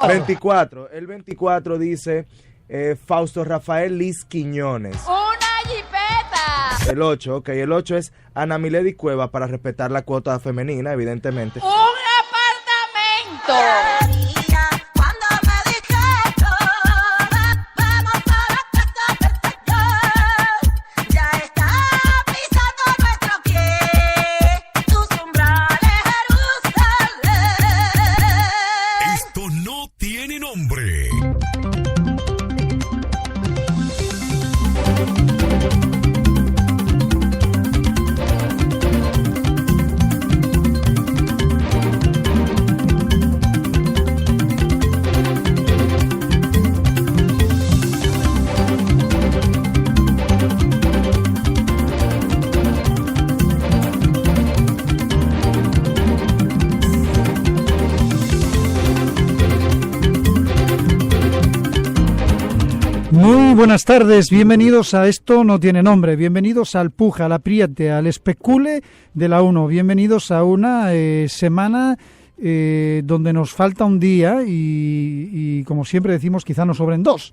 24. El 24 dice Fausto Rafael Liz Quiñones. ¡Una jipeta! El 8, ok. El 8 es Ana Milady Cueva para respetar la cuota femenina, evidentemente. ¡Un apartamento! Muy buenas tardes, bienvenidos a Esto no tiene nombre, bienvenidos al Puja, al Apriete, al Especule de la 1, bienvenidos a una semana donde nos falta un día y como siempre decimos quizá nos sobren dos.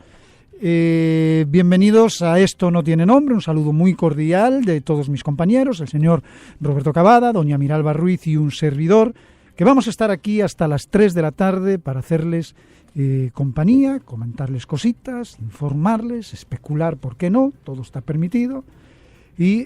Bienvenidos a Esto no tiene nombre, un saludo muy cordial de todos mis compañeros, el señor Roberto Cavada, doña Miralba Ruiz y un servidor, que vamos a estar aquí hasta las 3 de la tarde para hacerles compañía, comentarles cositas, informarles, especular, ¿por qué no? Todo está permitido. Y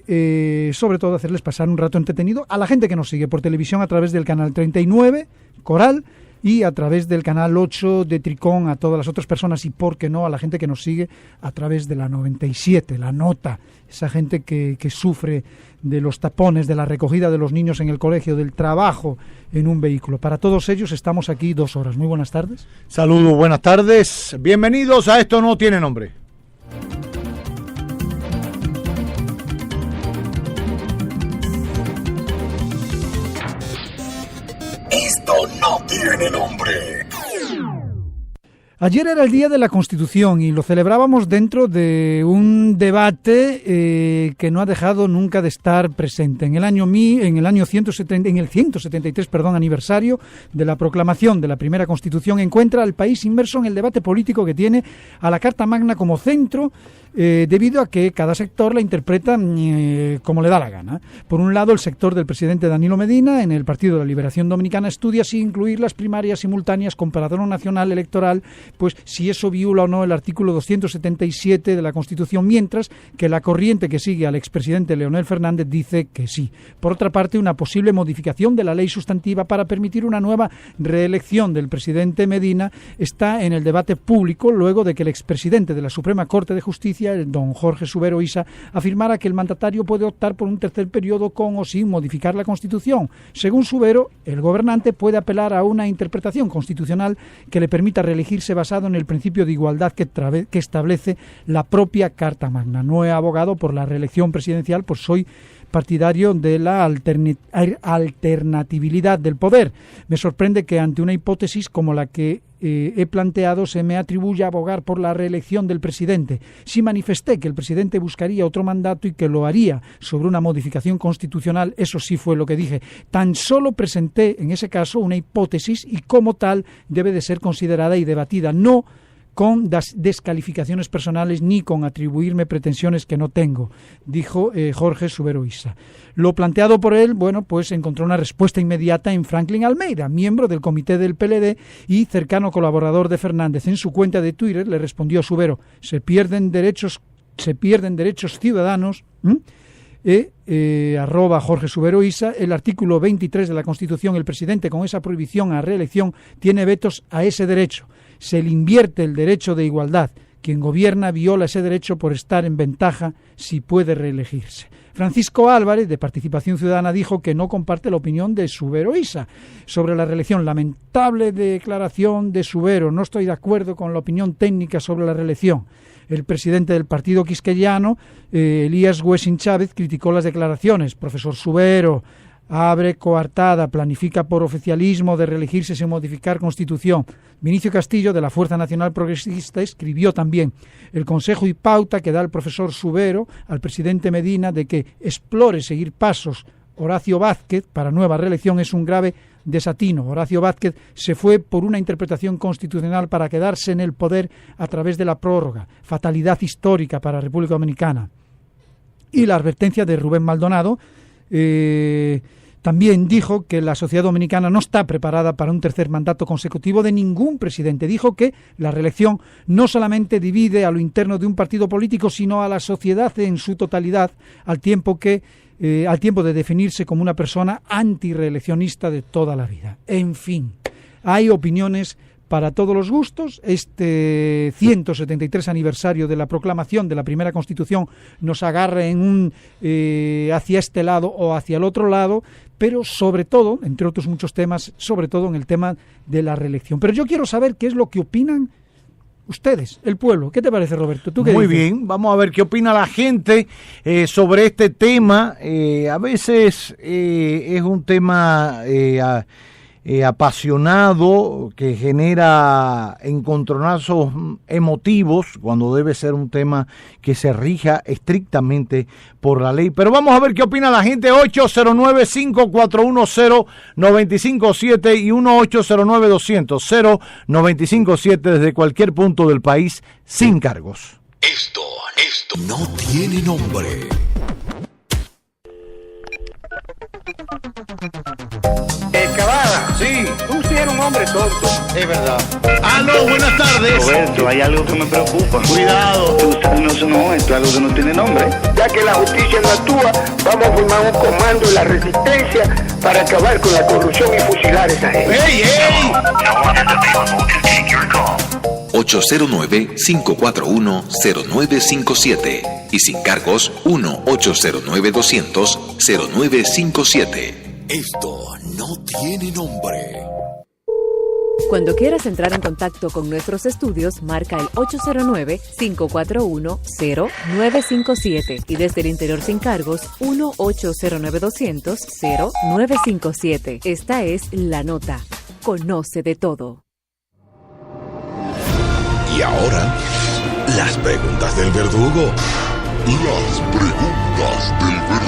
sobre todo hacerles pasar un rato entretenido a la gente que nos sigue por televisión a través del canal 39, Coral, y a través del canal 8 de Tricón, a todas las otras personas y, por qué no, a la gente que nos sigue a través de la 97, la nota, esa gente que sufre de los tapones, de la recogida de los niños en el colegio, del trabajo en un vehículo. Para todos ellos estamos aquí 2 horas. Muy buenas tardes. Saludos, buenas tardes. Bienvenidos a Esto no tiene nombre. Esto no tiene nombre. Ayer era el Día de la Constitución y lo celebrábamos dentro de un debate que no ha dejado nunca de estar presente. En el 173, aniversario de la proclamación de la primera Constitución, encuentra al país inmerso en el debate político que tiene a la Carta Magna como centro, debido a que cada sector la interpreta como le da la gana. Por un lado, el sector del presidente Danilo Medina en el Partido de la Liberación Dominicana estudia si incluir las primarias simultáneas con padrón nacional electoral, pues si eso viola o no el artículo 277 de la Constitución, mientras que la corriente que sigue al expresidente Leonel Fernández dice que sí. Por otra parte, una posible modificación de la ley sustantiva para permitir una nueva reelección del presidente Medina está en el debate público luego de que el expresidente de la Suprema Corte de Justicia, el don Jorge Subero Issa, afirmara que el mandatario puede optar por un tercer periodo con o sin modificar la Constitución. Según Subero, el gobernante puede apelar a una interpretación constitucional que le permita reelegirse basado en el principio de igualdad que establece la propia Carta Magna. No he abogado por la reelección presidencial, pues soy partidario de la alternatividad del poder. Me sorprende que ante una hipótesis como la que he planteado se me atribuye a abogar por la reelección del presidente. Sí manifesté que el presidente buscaría otro mandato y que lo haría sobre una modificación constitucional, eso sí fue lo que dije. Tan solo presenté en ese caso una hipótesis y como tal debe de ser considerada y debatida, no con descalificaciones personales ni con atribuirme pretensiones que no tengo, dijo Jorge Subero Issa. Lo planteado por él, bueno, pues encontró una respuesta inmediata en Franklin Almeida, miembro del comité del PLD y cercano colaborador de Fernández. En su cuenta de Twitter le respondió a Subero: se pierden derechos ciudadanos. Arroba Jorge Subero Issa, el artículo 23 de la Constitución, el presidente con esa prohibición a reelección tiene vetos a ese derecho. Se le invierte el derecho de igualdad. Quien gobierna viola ese derecho por estar en ventaja si puede reelegirse. Francisco Álvarez, de Participación Ciudadana, dijo que no comparte la opinión de Subero Issa sobre la reelección. Lamentable declaración de Subero. No estoy de acuerdo con la opinión técnica sobre la reelección. El presidente del partido quisqueyano, Elías Güesín Chávez, criticó las declaraciones. Profesor Subero, abre coartada, planifica por oficialismo de reelegirse sin modificar Constitución. Vinicio Castillo, de la Fuerza Nacional Progresista, escribió también: el consejo y pauta que da el profesor Subero al presidente Medina de que explore seguir pasos Horacio Vázquez para nueva reelección es un grave desatino. Horacio Vázquez se fue por una interpretación constitucional para quedarse en el poder a través de la prórroga, fatalidad histórica para República Dominicana. Y la advertencia de Rubén Maldonado también dijo que la sociedad dominicana no está preparada para un tercer mandato consecutivo de ningún presidente. Dijo que la reelección no solamente divide a lo interno de un partido político, sino a la sociedad en su totalidad, al tiempo de definirse como una persona antirreeleccionista de toda la vida. En fin, hay opiniones para todos los gustos. Este 173 aniversario de la proclamación de la primera Constitución nos agarra hacia este lado o hacia el otro lado, pero sobre todo, entre otros muchos temas, sobre todo en el tema de la reelección. Pero yo quiero saber qué es lo que opinan ustedes, el pueblo. ¿Qué te parece, Roberto? ¿Tú qué Muy dices? bien, vamos a ver qué opina la gente sobre este tema. A veces es un tema apasionado que genera encontronazos emotivos cuando debe ser un tema que se rija estrictamente por la ley. Pero vamos a ver qué opina la gente. 809-541-0957 y 1-809-200-0957 desde cualquier punto del país sin cargos. Esto no tiene nombre. Cavada, Sí, tú sí eres un hombre tonto. es verdad. Aló, buenas tardes. Roberto, hay algo que me preocupa. Cuidado. Esto es algo que no tiene nombre. Ya que la justicia no actúa, vamos a formar un comando de la resistencia para acabar con la corrupción y fusilar a esa gente. ¡Ey, ey! 809-541-0957 y sin cargos 1-809-200-0957. Esto no tiene nombre. Cuando quieras entrar en contacto con nuestros estudios, marca el 809-541-0957 y desde el interior sin cargos, 1-809-200-0957. Esta es La Nota. Conoce de todo. Y ahora, las preguntas del verdugo. Las preguntas del verdugo.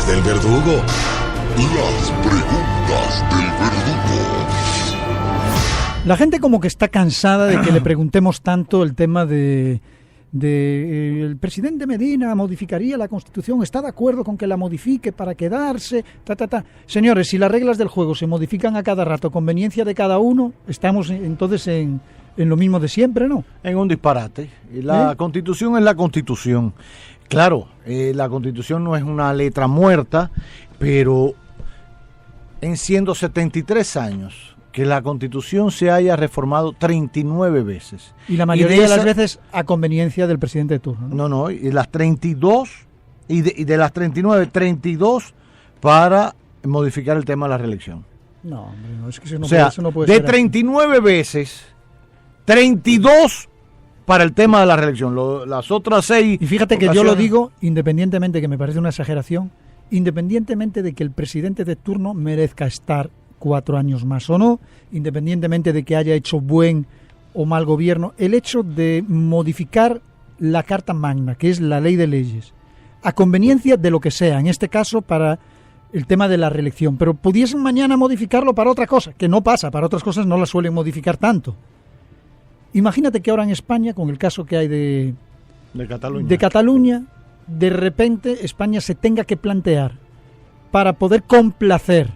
Del verdugo. Las preguntas del verdugo. La gente como que está cansada de que le preguntemos tanto el tema de el presidente Medina modificaría la Constitución, ¿está de acuerdo con que la modifique para quedarse? Señores, si las reglas del juego se modifican a cada rato, conveniencia de cada uno, estamos entonces en lo mismo de siempre, ¿no? En un disparate. La Constitución es la Constitución. Claro, la Constitución no es una letra muerta, pero en siendo 73 años que la Constitución se haya reformado 39 veces. Y la mayoría de las veces a conveniencia del presidente de turno, ¿no? No, y las 32, y de las 39, 32 para modificar el tema de la reelección. No, hombre, no, es que eso no, o sea, eso no puede de ser 39 veces, 32 para el tema de la reelección. Las otras 6... Y fíjate que yo lo digo, independientemente, que me parece una exageración, independientemente de que el presidente de turno merezca estar 4 años más o no, independientemente de que haya hecho buen o mal gobierno, el hecho de modificar la Carta Magna, que es la ley de leyes, a conveniencia de lo que sea, en este caso para el tema de la reelección, pero pudiesen mañana modificarlo para otra cosa, que no pasa, para otras cosas no la suelen modificar tanto. Imagínate que ahora en España, con el caso que hay de Cataluña, de repente España se tenga que plantear para poder complacer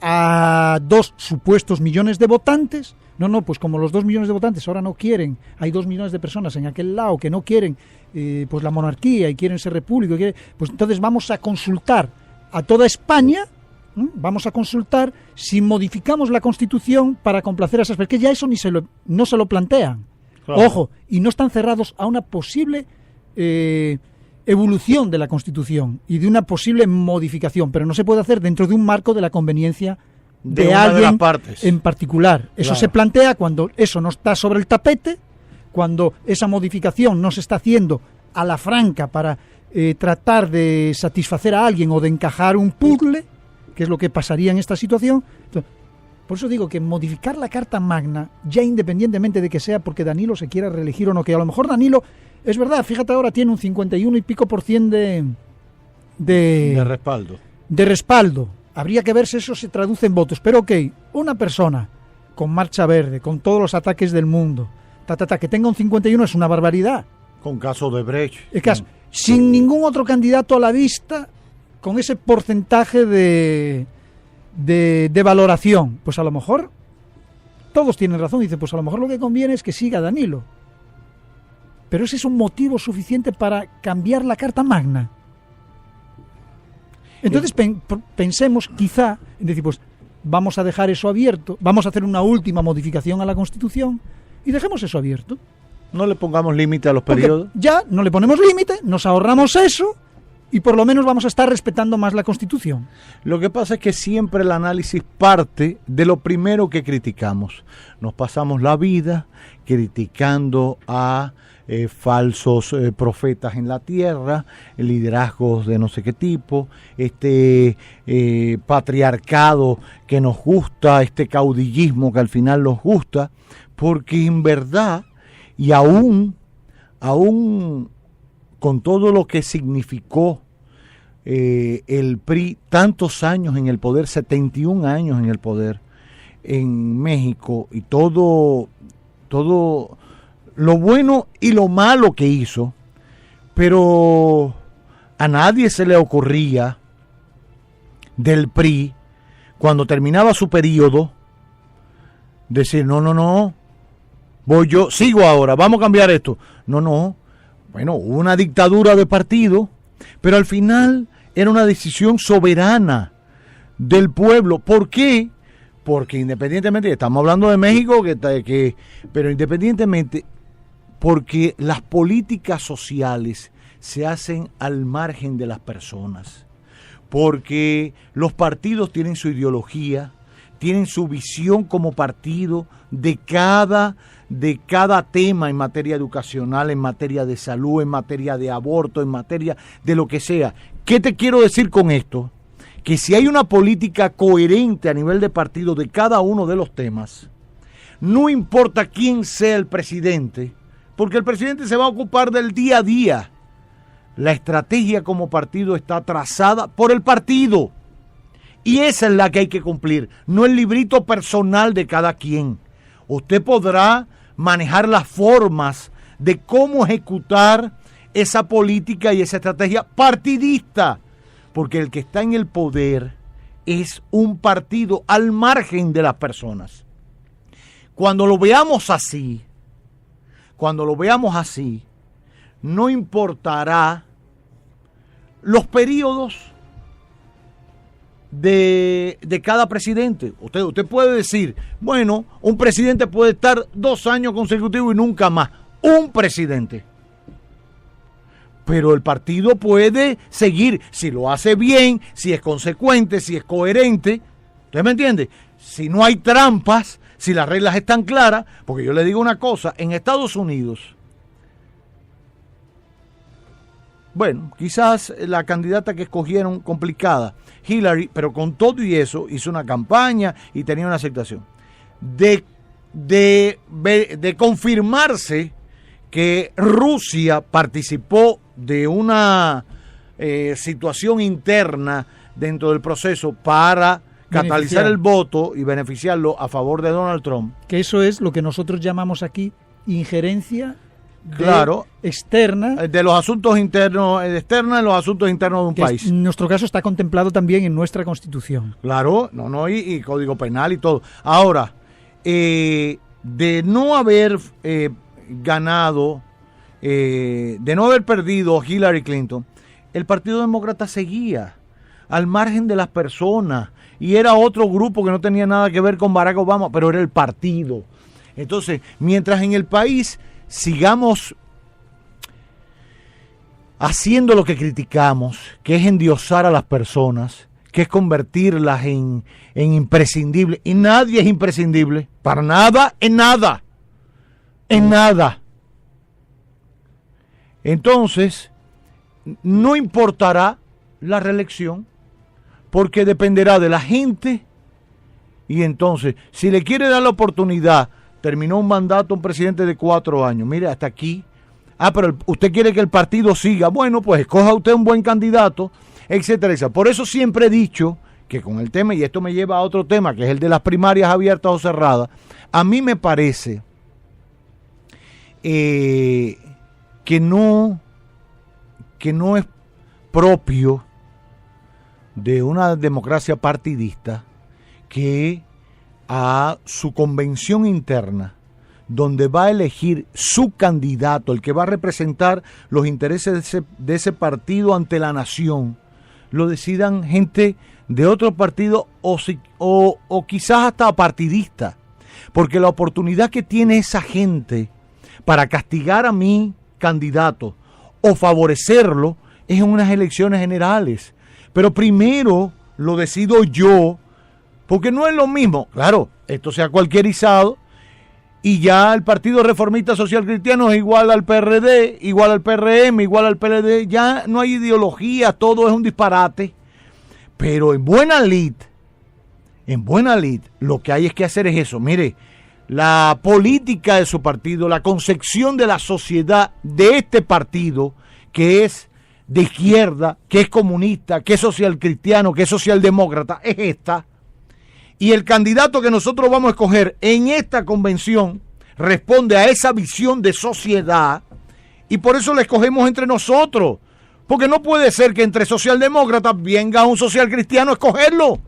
a 2 supuestos millones de votantes. No, pues como los 2 millones de votantes ahora no quieren, hay 2 millones de personas en aquel lado que no quieren pues la monarquía y quieren ser república, pues entonces vamos a consultar a toda España, vamos a consultar si modificamos la Constitución para complacer a esas personas, que ya eso no se lo plantean. Claro. Ojo, y no están cerrados a una posible evolución de la Constitución y de una posible modificación, pero no se puede hacer dentro de un marco de la conveniencia de alguien en particular. Eso se plantea cuando eso no está sobre el tapete, cuando esa modificación no se está haciendo a la franca para tratar de satisfacer a alguien o de encajar un puzzle, que es lo que pasaría en esta situación. Entonces, por eso digo que modificar la Carta Magna, ya independientemente de que sea porque Danilo se quiera reelegir o no, que a lo mejor Danilo, es verdad, fíjate, ahora tiene un 51 y pico % de respaldo. De respaldo. Habría que ver si eso se traduce en votos. Pero ok, una persona con Marcha Verde, con todos los ataques del mundo, que tenga un 51 es una barbaridad. Con caso de Brecht. Es caso, sin ningún otro candidato a la vista, con ese porcentaje de valoración, pues a lo mejor todos tienen razón. Dice, pues a lo mejor lo que conviene es que siga Danilo. Pero ese es un motivo suficiente para cambiar la Carta Magna. Entonces pensemos quizá en decir, pues vamos a dejar eso abierto, vamos a hacer una última modificación a la Constitución y dejemos eso abierto. No le pongamos límite a los periodos. Ya no le ponemos límite, nos ahorramos eso y por lo menos vamos a estar respetando más la Constitución. Lo que pasa es que siempre el análisis parte de lo primero que criticamos. Nos pasamos la vida criticando a falsos profetas en la tierra, liderazgos de no sé qué tipo, patriarcado que nos gusta, caudillismo que al final nos gusta, porque en verdad, y aún con todo lo que significó el PRI, tantos años en el poder, 71 años en el poder en México, y todo lo bueno y lo malo que hizo, pero a nadie se le ocurría del PRI, cuando terminaba su periodo, decir, no, sigo ahora, vamos a cambiar esto. No, bueno, hubo una dictadura de partido, pero al final era una decisión soberana del pueblo. ¿Por qué? Porque independientemente, estamos hablando de México, pero independientemente, porque las políticas sociales se hacen al margen de las personas, porque los partidos tienen su ideología, tienen su visión como partido de cada tema en materia educacional, en materia de salud, en materia de aborto, en materia de lo que sea. ¿Qué te quiero decir con esto? Que si hay una política coherente a nivel de partido de cada uno de los temas, no importa quién sea el presidente, porque el presidente se va a ocupar del día a día. La estrategia como partido está trazada por el partido. Y esa es la que hay que cumplir, no el librito personal de cada quien. Usted podrá manejar las formas de cómo ejecutar esa política y esa estrategia partidista, porque el que está en el poder es un partido al margen de las personas. Cuando lo veamos así, no importará los periodos de cada presidente. Usted puede decir, bueno, un presidente puede estar 2 años consecutivos y nunca más. Un presidente. Pero el partido puede seguir, si lo hace bien, si es consecuente, si es coherente. ¿Usted me entiende? Si no hay trampas, si las reglas están claras, porque yo le digo una cosa, en Estados Unidos, bueno, quizás la candidata que escogieron complicada, Hillary, pero con todo y eso hizo una campaña y tenía una aceptación. De confirmarse que Rusia participó de una situación interna dentro del proceso para catalizar el voto y beneficiarlo a favor de Donald Trump. Que eso es lo que nosotros llamamos aquí injerencia externa de los asuntos internos, externa en los asuntos internos de un país. En nuestro caso está contemplado también en nuestra Constitución. Claro, y Código Penal y todo. Ahora, de no haber ganado, de no haber perdido Hillary Clinton, el Partido Demócrata seguía al margen de las personas y era otro grupo que no tenía nada que ver con Barack Obama, pero era el partido. Entonces, mientras en el país sigamos haciendo lo que criticamos, que es endiosar a las personas, que es convertirlas en imprescindibles, y nadie es imprescindible, para nada, en nada, entonces no importará la reelección, porque dependerá de la gente, y entonces, si le quiere dar la oportunidad, terminó un mandato un presidente de 4 años, mire, hasta aquí, pero usted quiere que el partido siga, bueno, pues escoja usted un buen candidato, etcétera, etcétera. Por eso siempre he dicho que con el tema, y esto me lleva a otro tema, que es el de las primarias abiertas o cerradas, a mí me parece que no es propio de una democracia partidista que a su convención interna, donde va a elegir su candidato, el que va a representar los intereses de ese partido ante la nación, lo decidan gente de otro partido o quizás hasta partidista, porque la oportunidad que tiene esa gente para castigar a mi candidato o favorecerlo es en unas elecciones generales. Pero primero lo decido yo, porque no es lo mismo. Claro, esto se ha cualquierizado y ya el Partido Reformista Social Cristiano es igual al PRD, igual al PRM, igual al PLD. Ya no hay ideología, todo es un disparate. Pero en buena lid, lo que hay es que hacer es eso. Mire, la política de su partido, la concepción de la sociedad de este partido, que es de izquierda, que es comunista, que es social cristiano, que es socialdemócrata, es esta. Y el candidato que nosotros vamos a escoger en esta convención responde a esa visión de sociedad, y por eso la escogemos entre nosotros. Porque no puede ser que entre socialdemócratas venga un social cristiano a escogerlo.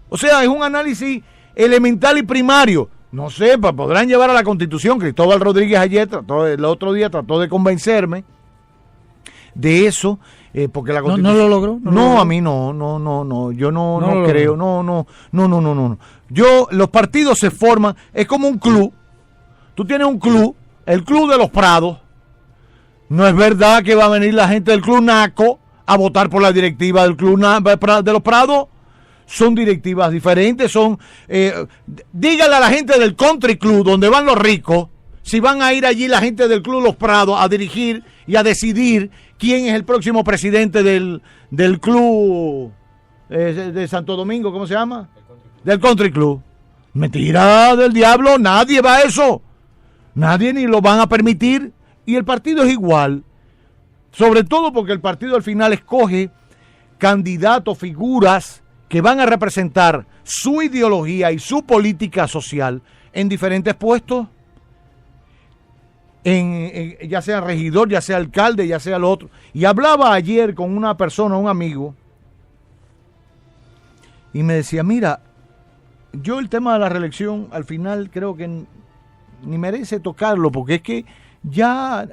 O sea, es un análisis elemental y primario. No sé, podrán llevar a la Constitución. Cristóbal Rodríguez ayer, el otro día trató de convencerme de eso, porque la Constitución... ¿No lo logró? No, a mí no, yo no creo, no. Los partidos se forman, es como un club. Tú tienes un club, el Club de los Prados. No es verdad que va a venir la gente del Club Naco a votar por la directiva del Club de los Prados. Son directivas diferentes, dígale a la gente del Country Club, donde van los ricos, si van a ir allí la gente del Club Los Prados a dirigir y a decidir quién es el próximo presidente del Club de Santo Domingo, ¿cómo se llama? Del Country Club. Mentira del diablo, nadie va a eso. Nadie, ni lo van a permitir. Y el partido es igual. Sobre todo porque el partido al final escoge candidatos, figuras que van a representar su ideología y su política social en diferentes puestos, ya sea regidor, ya sea alcalde, ya sea lo otro. Y hablaba ayer con una persona, un amigo, y me decía, mira, yo el tema de la reelección al final creo que ni merece tocarlo, porque es que ya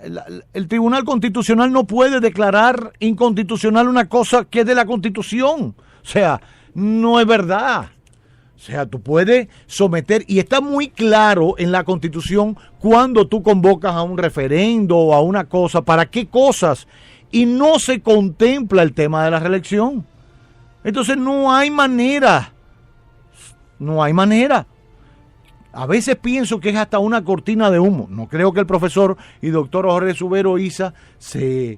el Tribunal Constitucional no puede declarar inconstitucional una cosa que es de la Constitución. O sea, no es verdad. O sea, tú puedes someter, y está muy claro en la Constitución cuando tú convocas a un referendo o a una cosa, para qué cosas, y no se contempla el tema de la reelección. Entonces no hay manera. A veces pienso que es hasta una cortina de humo. No creo que el profesor y doctor Jorge Subero Isa se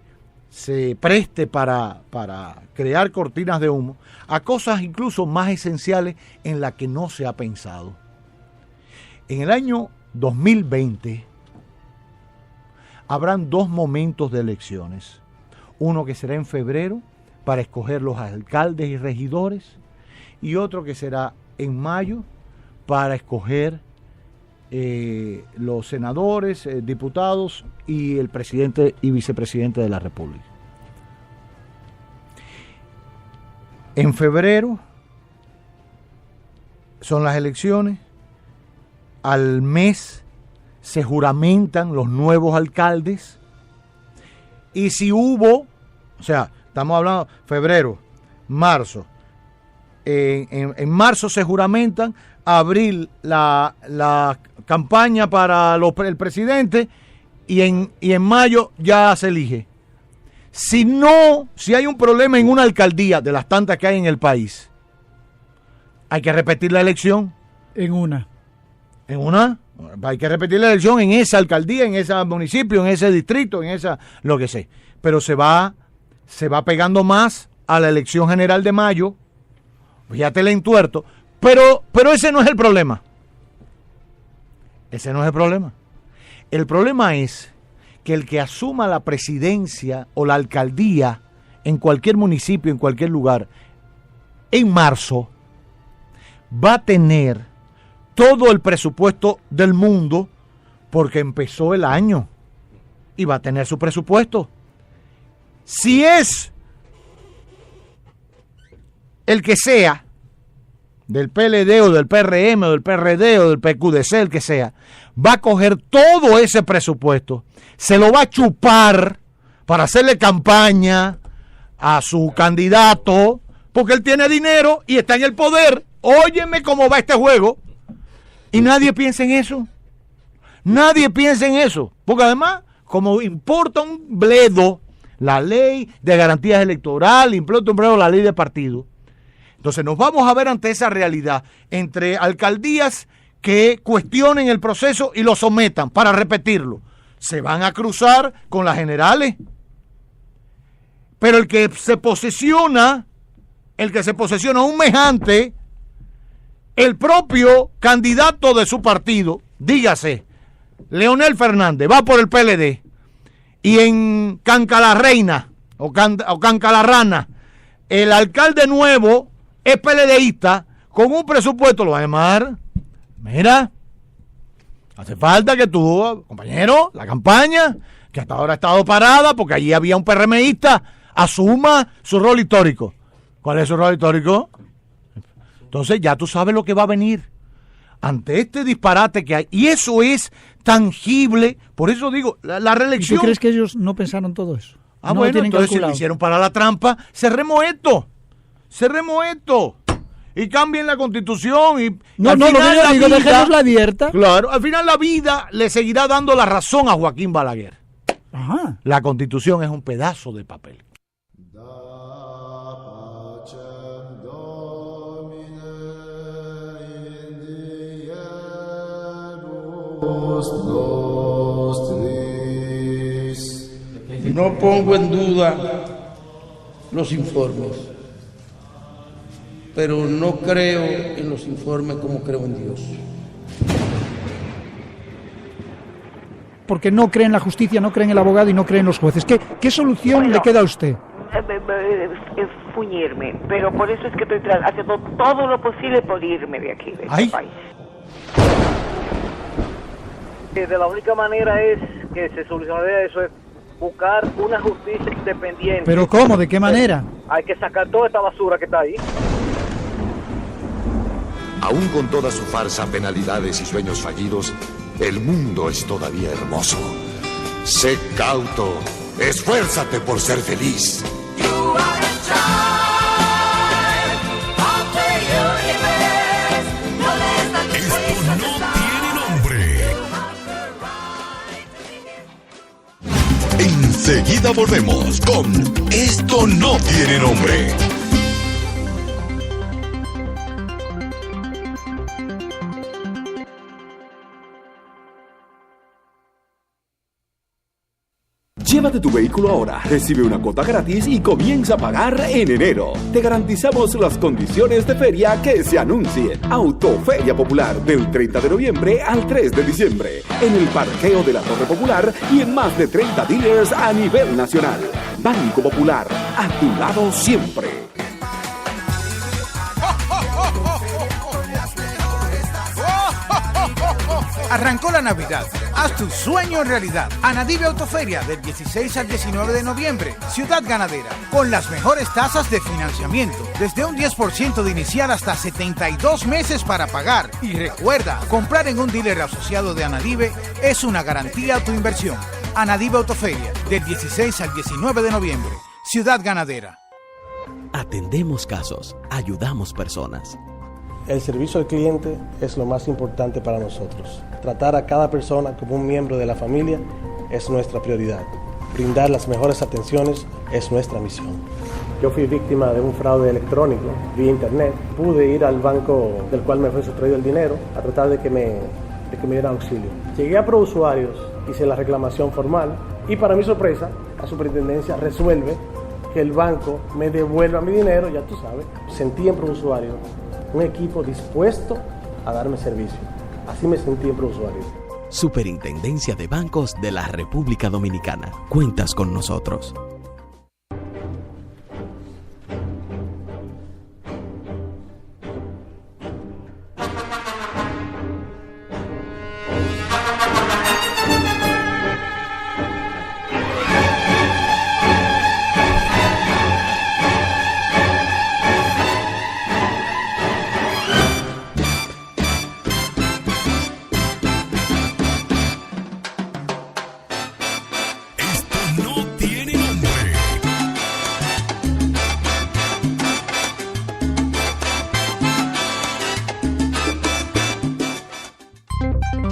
preste para crear cortinas de humo a cosas incluso más esenciales en las que no se ha pensado. En el año 2020 habrán 2 momentos de elecciones. Uno que será en febrero para escoger los alcaldes y regidores, y otro que será en mayo para escoger los senadores, diputados y el presidente y vicepresidente de la República. En febrero son las elecciones, al mes se juramentan los nuevos alcaldes, y si hubo, o sea, estamos hablando febrero, marzo, en marzo se juramentan, abril la campaña para el presidente, y en mayo ya se elige. Si hay un problema en una alcaldía de las tantas que hay en el país, hay que repetir la elección. En una. Hay que repetir la elección en esa alcaldía, en ese municipio, en ese distrito, en esa, lo que sea. Pero se va pegando más a la elección general de mayo. Fíjate el entuerto. Pero ese no es el problema. Ese no es el problema. El problema es que el que asuma la presidencia o la alcaldía en cualquier municipio, en cualquier lugar, en marzo, va a tener todo el presupuesto del mundo porque empezó el año y va a tener su presupuesto. Si es el que sea, del PLD o del PRM o del PRD o del PQDC, el que sea, va a coger todo ese presupuesto, se lo va a chupar para hacerle campaña a su candidato, porque él tiene dinero y está en el poder. Óyeme cómo va este juego. Y nadie piensa en eso. Nadie piensa en eso. Porque además, como importa un bledo la ley de garantías electorales, importa un bledo la ley de partido. Entonces nos vamos a ver ante esa realidad, entre alcaldías que cuestionen el proceso y lo sometan para repetirlo. Se van a cruzar con las generales. Pero el que se posesiona un mes antes, el propio candidato de su partido, dígase, Leonel Fernández, va por el PLD, y en Cancalarreina o Cancalarrana, el alcalde nuevo es PLDista, con un presupuesto lo va a llamar. Mira, hace falta que tú, compañero, la campaña, que hasta ahora ha estado parada porque allí había un PRMista, asuma su rol histórico. ¿Cuál es su rol histórico? Entonces ya tú sabes lo que va a venir ante este disparate que hay. Y eso es tangible. Por eso digo, la reelección. ¿Tú crees que ellos no pensaron todo eso? Ah, no bueno, entonces si lo hicieron para la trampa, cerremos esto. Y cambien la constitución. Y no, lo que yo digo, dejémosla abierta. Claro, al final la vida le seguirá dando la razón a Joaquín Balaguer. Ajá. La constitución es un pedazo de papel. No pongo en duda los informes, pero no creo en los informes como creo en Dios. Porque no cree en la justicia, no cree en el abogado y no cree en los jueces. ¿Qué solución le queda a usted? Fuñirme, pero por eso es que estoy haciendo todo lo posible por irme de aquí, de este país. De la única manera es que se solucionaría eso es buscar una justicia independiente. ¿Pero cómo? ¿De qué manera? Hay que sacar toda esta basura que está ahí. Aún con toda su farsa, penalidades y sueños fallidos, el mundo es todavía hermoso. Sé cauto, esfuérzate por ser feliz. Enseguida volvemos con Esto no tiene nombre. Llévate tu vehículo ahora, recibe una cuota gratis y comienza a pagar en enero. Te garantizamos las condiciones de feria que se anuncien. Autoferia Popular del 30 de noviembre al 3 de diciembre. En el parqueo de la Torre Popular y en más de 30 dealers a nivel nacional. Banco Popular, a tu lado siempre. Arrancó la Navidad. Haz tu sueño realidad. Anadive Autoferia del 16 al 19 de noviembre. Ciudad Ganadera. Con las mejores tasas de financiamiento. Desde un 10% de inicial hasta 72 meses para pagar. Y recuerda, comprar en un dealer asociado de Anadive es una garantía a tu inversión. Anadive Autoferia del 16 al 19 de noviembre. Ciudad Ganadera. Atendemos casos. Ayudamos personas. El servicio al cliente es lo más importante para nosotros. Tratar a cada persona como un miembro de la familia es nuestra prioridad. Brindar las mejores atenciones es nuestra misión. Yo fui víctima de un fraude electrónico vía internet. Pude ir al banco del cual me fue sustraído el dinero a tratar de que me dieran auxilio. Llegué a ProUsuarios, hice la reclamación formal y para mi sorpresa, la superintendencia resuelve que el banco me devuelva mi dinero, ya tú sabes. Sentí en ProUsuarios un equipo dispuesto a darme servicio. Así me sentí en ProUsuarios. Superintendencia de Bancos de la República Dominicana. Cuentas con nosotros.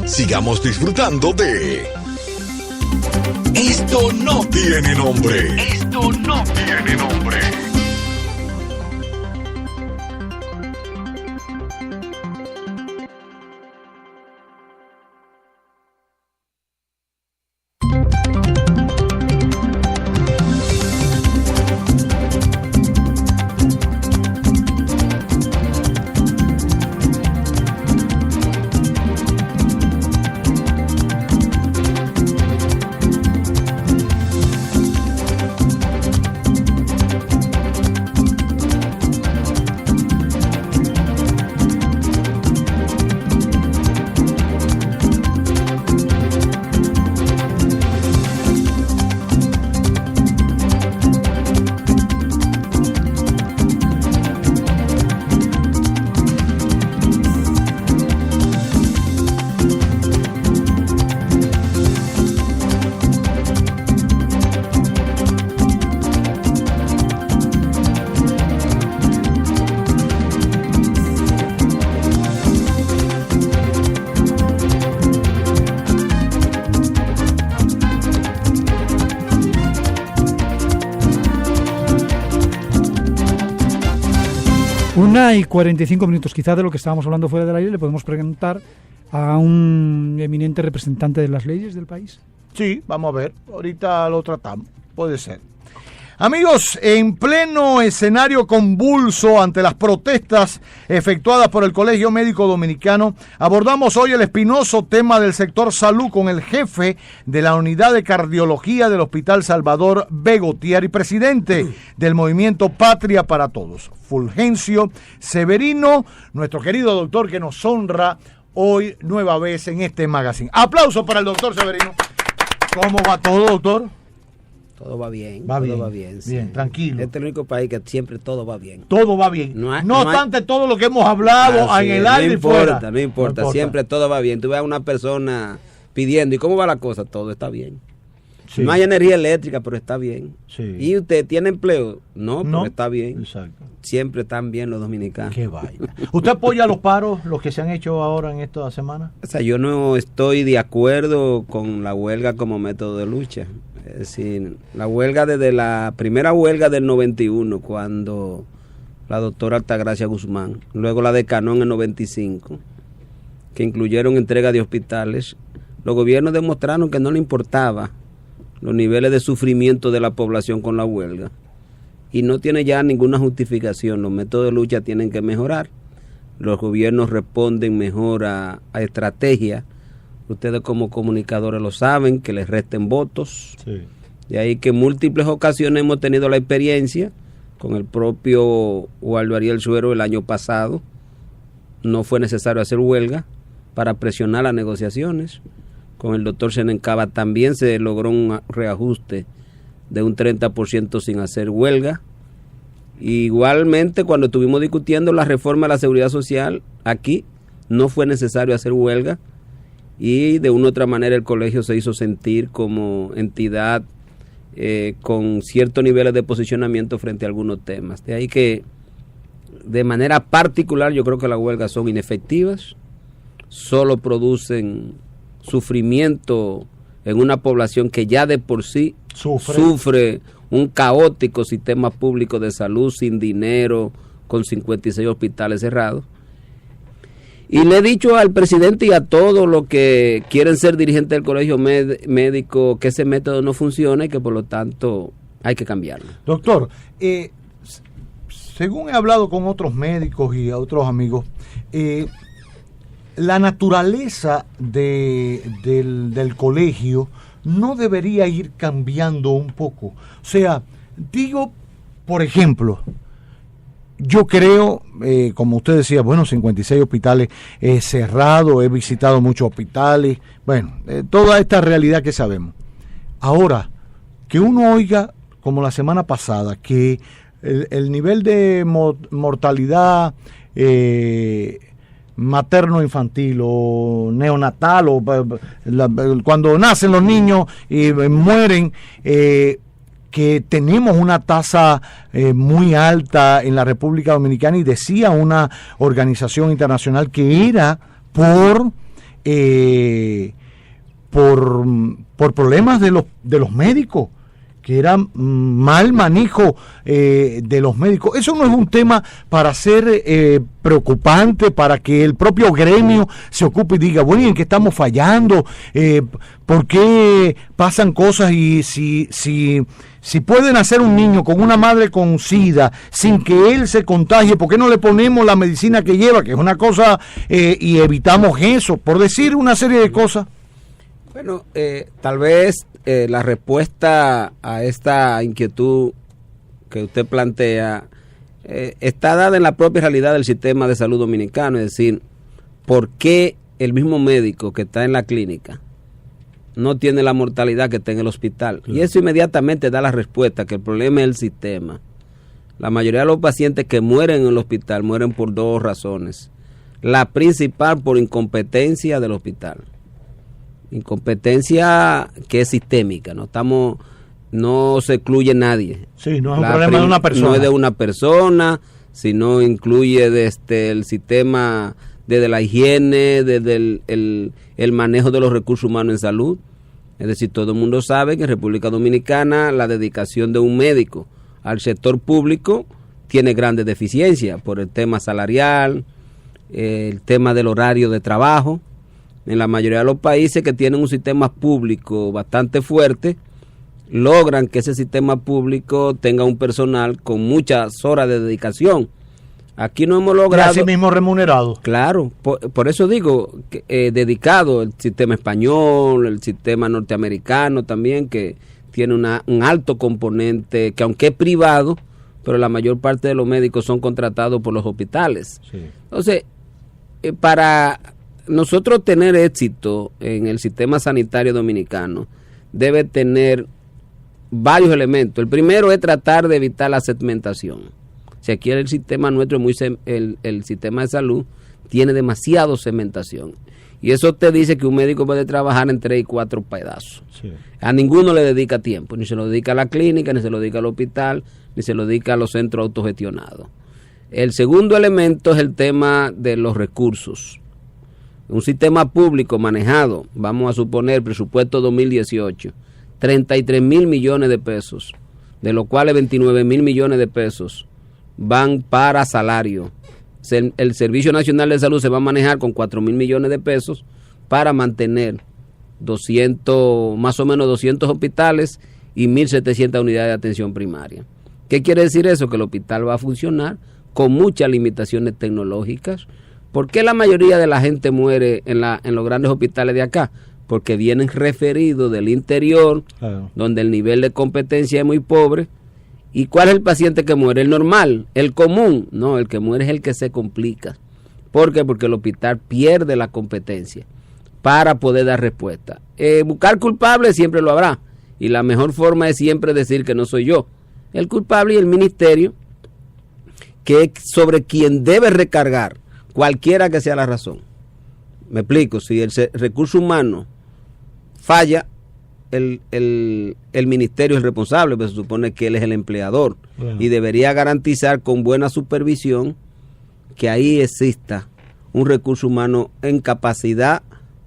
Sigamos disfrutando de Esto no tiene nombre. Esto no tiene nombre. Una y 45 minutos, quizás de lo que estábamos hablando fuera del aire, le podemos preguntar a un eminente representante de las leyes del país. Sí, vamos a ver, ahorita lo tratamos, puede ser. Amigos, en pleno escenario convulso ante las protestas efectuadas por el Colegio Médico Dominicano, abordamos hoy el espinoso tema del sector salud con el jefe de la Unidad de Cardiología del Hospital Salvador Begotier y presidente del movimiento Patria para Todos, Fulgencio Severino, nuestro querido doctor que nos honra hoy nueva vez en este magazine. Aplausos para el doctor Severino. ¿Cómo va todo, doctor? Todo va bien. Todo va bien. Sí. Bien, tranquilo. Este es el único país que siempre todo va bien. Todo va bien. No obstante todo lo que hemos hablado en el aire y fuera. No importa. Siempre todo va bien. Tú ves a una persona pidiendo, ¿y cómo va la cosa? Todo está bien. Sí. No hay energía eléctrica, pero está bien. Sí. ¿Y usted tiene empleo? No, pero está bien. Exacto. Siempre están bien los dominicanos. Qué vaina. ¿Usted apoya los paros, los que se han hecho ahora en esta semana? O sea, yo no estoy de acuerdo con la huelga como método de lucha. Es decir, la huelga desde la primera huelga del 91, cuando la doctora Altagracia Guzmán, luego la de Canón en 95, que incluyeron entrega de hospitales, los gobiernos demostraron que no le importaba los niveles de sufrimiento de la población con la huelga. Y no tiene ya ninguna justificación. Los métodos de lucha tienen que mejorar. Los gobiernos responden mejor a estrategias. Ustedes como comunicadores lo saben, que les resten votos. Sí. De ahí que en múltiples ocasiones hemos tenido la experiencia con el propio Waldo Ariel Suero el año pasado. No fue necesario hacer huelga para presionar las negociaciones. Con el doctor Senencaba también se logró un reajuste de un 30% sin hacer huelga. Igualmente, cuando estuvimos discutiendo la reforma de la seguridad social, aquí no fue necesario hacer huelga y de una u otra manera el colegio se hizo sentir como entidad con ciertos niveles de posicionamiento frente a algunos temas. De ahí que, de manera particular, yo creo que las huelgas son inefectivas, solo producen sufrimiento en una población que ya de por sí sufre un caótico sistema público de salud sin dinero, con 56 hospitales cerrados. Y le he dicho al presidente y a todos los que quieren ser dirigentes del colegio médico que ese método no funciona y que por lo tanto hay que cambiarlo. Doctor, según he hablado con otros médicos y a otros amigos, la naturaleza del colegio no debería ir cambiando un poco. O sea, digo, por ejemplo, yo creo, como usted decía, bueno, 56 hospitales cerrados, he visitado muchos hospitales, bueno, toda esta realidad que sabemos. Ahora, que uno oiga, como la semana pasada, que el nivel de mortalidad materno-infantil o neonatal, o cuando nacen los niños y mueren, que tenemos una tasa muy alta en la República Dominicana, y decía una organización internacional que era por problemas de los médicos, que era mal manejo de los médicos. Eso no es un tema para ser preocupante, para que el propio gremio se ocupe y diga, bueno, ¿y en qué estamos fallando? ¿Por qué pasan cosas? Y si pueden hacer un niño con una madre con SIDA sin que él se contagie, ¿por qué no le ponemos la medicina que lleva? Que es una cosa, y evitamos eso, por decir una serie de cosas. Bueno, tal vez la respuesta a esta inquietud que usted plantea está dada en la propia realidad del sistema de salud dominicano, es decir, ¿por qué el mismo médico que está en la clínica no tiene la mortalidad que está en el hospital? Claro. Y eso inmediatamente da la respuesta, que el problema es el sistema. La mayoría de los pacientes que mueren en el hospital mueren por dos razones. La principal, por incompetencia del hospital. Incompetencia que es sistémica, no se excluye nadie. Sí, no es un problema de una persona. No es de una persona, sino incluye desde el sistema, desde la higiene, desde el manejo de los recursos humanos en salud. Es decir, todo el mundo sabe que en República Dominicana la dedicación de un médico al sector público tiene grandes deficiencias por el tema salarial, el tema del horario de trabajo. En la mayoría de los países que tienen un sistema público bastante fuerte, logran que ese sistema público tenga un personal con muchas horas de dedicación. Aquí no hemos logrado... Y así mismo remunerado. Claro, por eso digo, dedicado el sistema español, el sistema norteamericano también, que tiene un alto componente, que aunque es privado, pero la mayor parte de los médicos son contratados por los hospitales. Sí. Entonces, para nosotros tener éxito en el sistema sanitario dominicano, debe tener varios elementos. El primero es tratar de evitar la segmentación. Si aquí el sistema nuestro, el sistema de salud, tiene demasiado segmentación. Y eso te dice que un médico puede trabajar en 3 y 4 pedazos. Sí. A ninguno le dedica tiempo, ni se lo dedica a la clínica, ni se lo dedica al hospital, ni se lo dedica a los centros autogestionados. El segundo elemento es el tema de los recursos. Un sistema público manejado, vamos a suponer, presupuesto 2018, 33,000 millones de pesos, de los cuales 29,000 millones de pesos van para salario. El Servicio Nacional de Salud se va a manejar con 4,000 millones de pesos para mantener más o menos 200 hospitales y 1.700 unidades de atención primaria. ¿Qué quiere decir eso? Que el hospital va a funcionar con muchas limitaciones tecnológicas. ¿Por qué la mayoría de la gente muere en los grandes hospitales de acá? Porque vienen referidos del interior, claro, donde el nivel de competencia es muy pobre. ¿Y cuál es el paciente que muere? ¿El normal? ¿El común? No, el que muere es el que se complica. ¿Por qué? Porque el hospital pierde la competencia para poder dar respuesta. Buscar culpables siempre lo habrá, y la mejor forma es siempre decir que no soy yo. El culpable y el ministerio, que es sobre quien debe recargar, cualquiera que sea la razón. Me explico, si el recurso humano falla, el ministerio es responsable, pero se supone que él es el empleador, bueno, y debería garantizar con buena supervisión que ahí exista un recurso humano en capacidad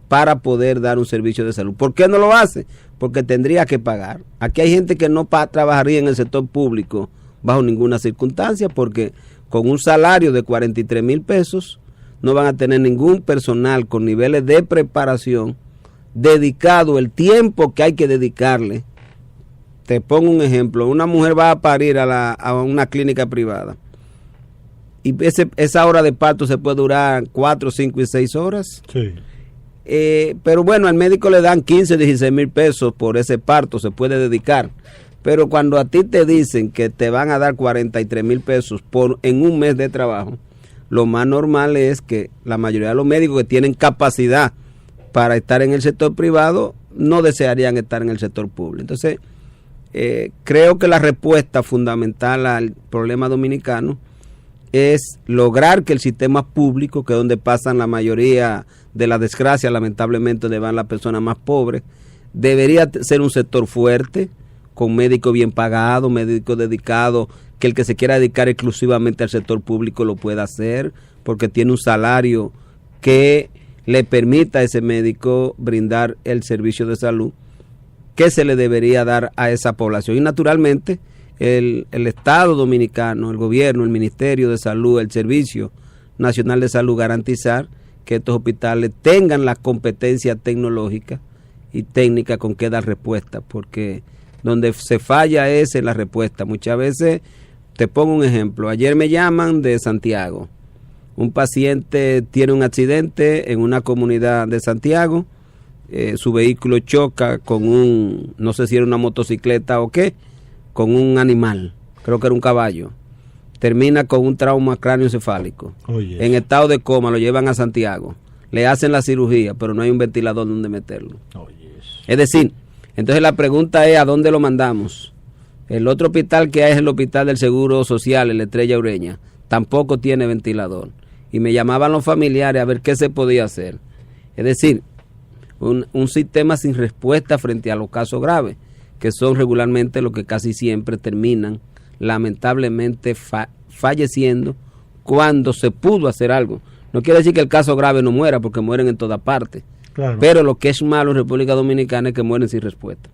para poder dar un servicio de salud. ¿Por qué no lo hace? Porque tendría que pagar. Aquí hay gente que no trabajaría en el sector público bajo ninguna circunstancia, porque con un salario de 43,000 pesos no van a tener ningún personal con niveles de preparación dedicado el tiempo que hay que dedicarle. Te pongo un ejemplo: una mujer va a parir a una clínica privada y esa hora de parto se puede durar 4, 5 y 6 horas. Sí. Pero bueno, al médico le dan 15, 16,000 pesos por ese parto, se puede dedicar. Pero cuando a ti te dicen que te van a dar 43,000 pesos en un mes de trabajo, lo más normal es que la mayoría de los médicos que tienen capacidad para estar en el sector privado no desearían estar en el sector público. Entonces, creo que la respuesta fundamental al problema dominicano es lograr que el sistema público, que es donde pasan la mayoría de las desgracias, lamentablemente donde van las personas más pobres, debería ser un sector fuerte, con médicos bien pagados, médicos dedicados, que el que se quiera dedicar exclusivamente al sector público lo pueda hacer, porque tiene un salario que le permita a ese médico brindar el servicio de salud que se le debería dar a esa población. Y naturalmente el Estado dominicano, el gobierno, el Ministerio de Salud, el Servicio Nacional de Salud, garantizar que estos hospitales tengan la competencia tecnológica y técnica con que dar respuesta, porque donde se falla es en la respuesta. Muchas veces, te pongo un ejemplo, ayer me llaman de Santiago, un paciente tiene un accidente en una comunidad de Santiago, su vehículo choca con no sé si era una motocicleta o qué, con un animal, creo que era un caballo, termina con un trauma cráneoencefálico, en estado de coma, lo llevan a Santiago, le hacen la cirugía, pero no hay un ventilador donde meterlo. Es decir, entonces la pregunta es, ¿a dónde lo mandamos? El otro hospital que hay es el Hospital del Seguro Social, el Estrella Ureña, tampoco tiene ventilador, y me llamaban los familiares a ver qué se podía hacer. Es decir, un sistema sin respuesta frente a los casos graves, que son regularmente los que casi siempre terminan lamentablemente falleciendo cuando se pudo hacer algo. No quiere decir que el caso grave no muera, porque mueren en toda parte. Claro. Pero lo que es malo en República Dominicana es que mueren sin respuesta.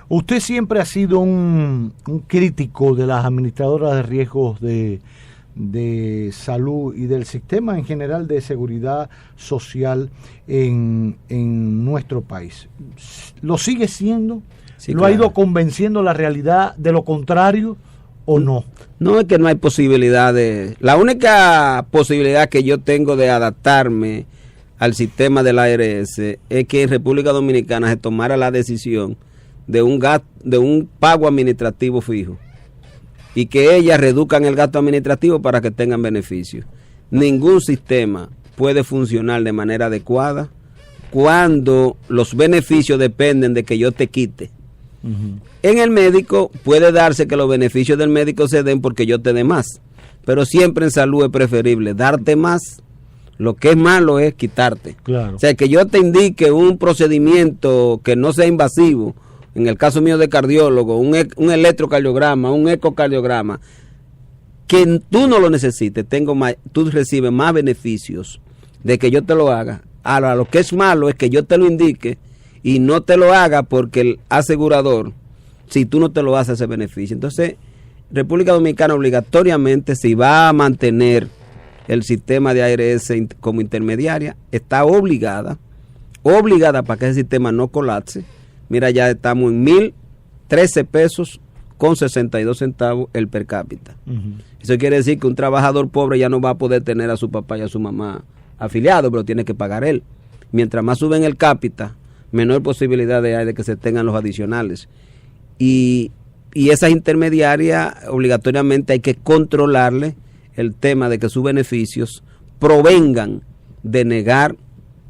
Usted siempre ha sido un crítico de las administradoras de riesgos de salud y del sistema en general de seguridad social en nuestro país. ¿Lo sigue siendo? Sí, ¿lo claro. Ha ido convenciendo la realidad de lo contrario o no? No, es que no hay posibilidad de... La única posibilidad que yo tengo de adaptarme al sistema de la ARS es que en República Dominicana se tomara la decisión de un pago administrativo fijo y que ellas reduzcan el gasto administrativo para que tengan beneficios. Ningún sistema puede funcionar de manera adecuada cuando los beneficios dependen de que yo te quite. En el médico puede darse que los beneficios del médico se den porque yo te dé más, pero siempre en salud es preferible darte más. Lo que es malo es quitarte. Claro. O sea, que yo te indique un procedimiento que no sea invasivo, en el caso mío de cardiólogo, un electrocardiograma, un ecocardiograma, que tú no lo necesites, tú recibes más beneficios de que yo te lo haga. Ahora, lo que es malo es que yo te lo indique y no te lo haga porque el asegurador, si tú no te lo haces, ese beneficio. Entonces, República Dominicana obligatoriamente, si va a mantener el sistema de ARS como intermediaria, está obligada obligada para que ese sistema no colapse. Mira, ya estamos en 1.013 pesos con 62 centavos el per cápita. Eso quiere decir que un trabajador pobre ya no va a poder tener a su papá y a su mamá afiliados, pero tiene que pagar él. Mientras más suben el cápita, menor posibilidad hay de que se tengan los adicionales. Y esas intermediarias obligatoriamente hay que controlarle el tema de que sus beneficios provengan de negar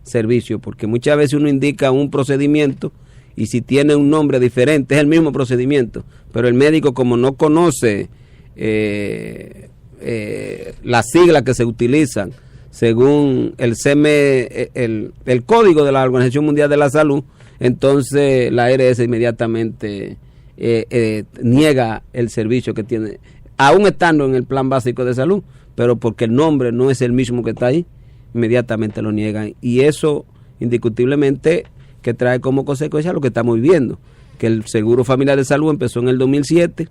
servicio, porque muchas veces uno indica un procedimiento y si tiene un nombre diferente es el mismo procedimiento, pero el médico, como no conoce las siglas que se utilizan según el el código de la Organización Mundial de la Salud, entonces la ARS inmediatamente niega el servicio que tiene, aún estando en el plan básico de salud, pero porque el nombre no es el mismo que está ahí, inmediatamente lo niegan. Y eso indiscutiblemente que trae como consecuencia lo que estamos viviendo, que el Seguro Familiar de Salud empezó en el 2007,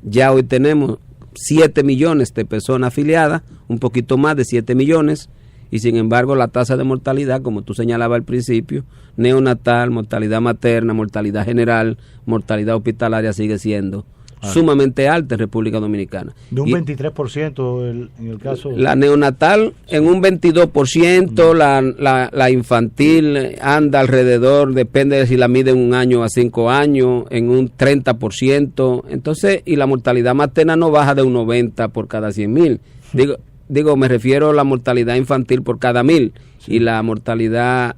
ya hoy tenemos 7 millones de personas afiliadas, un poquito más de 7 millones, y sin embargo la tasa de mortalidad, como tú señalabas al principio, neonatal, mortalidad materna, mortalidad general, mortalidad hospitalaria sigue siendo sumamente alta en República Dominicana. De un 23% en el caso... La neonatal en un 22%, la infantil anda alrededor, depende de si la mide en 1 año a 5 años, en un 30%. Entonces, y la mortalidad materna no baja de un 90 por cada 100,000. Digo, me refiero a la mortalidad infantil por cada 1,000 y la mortalidad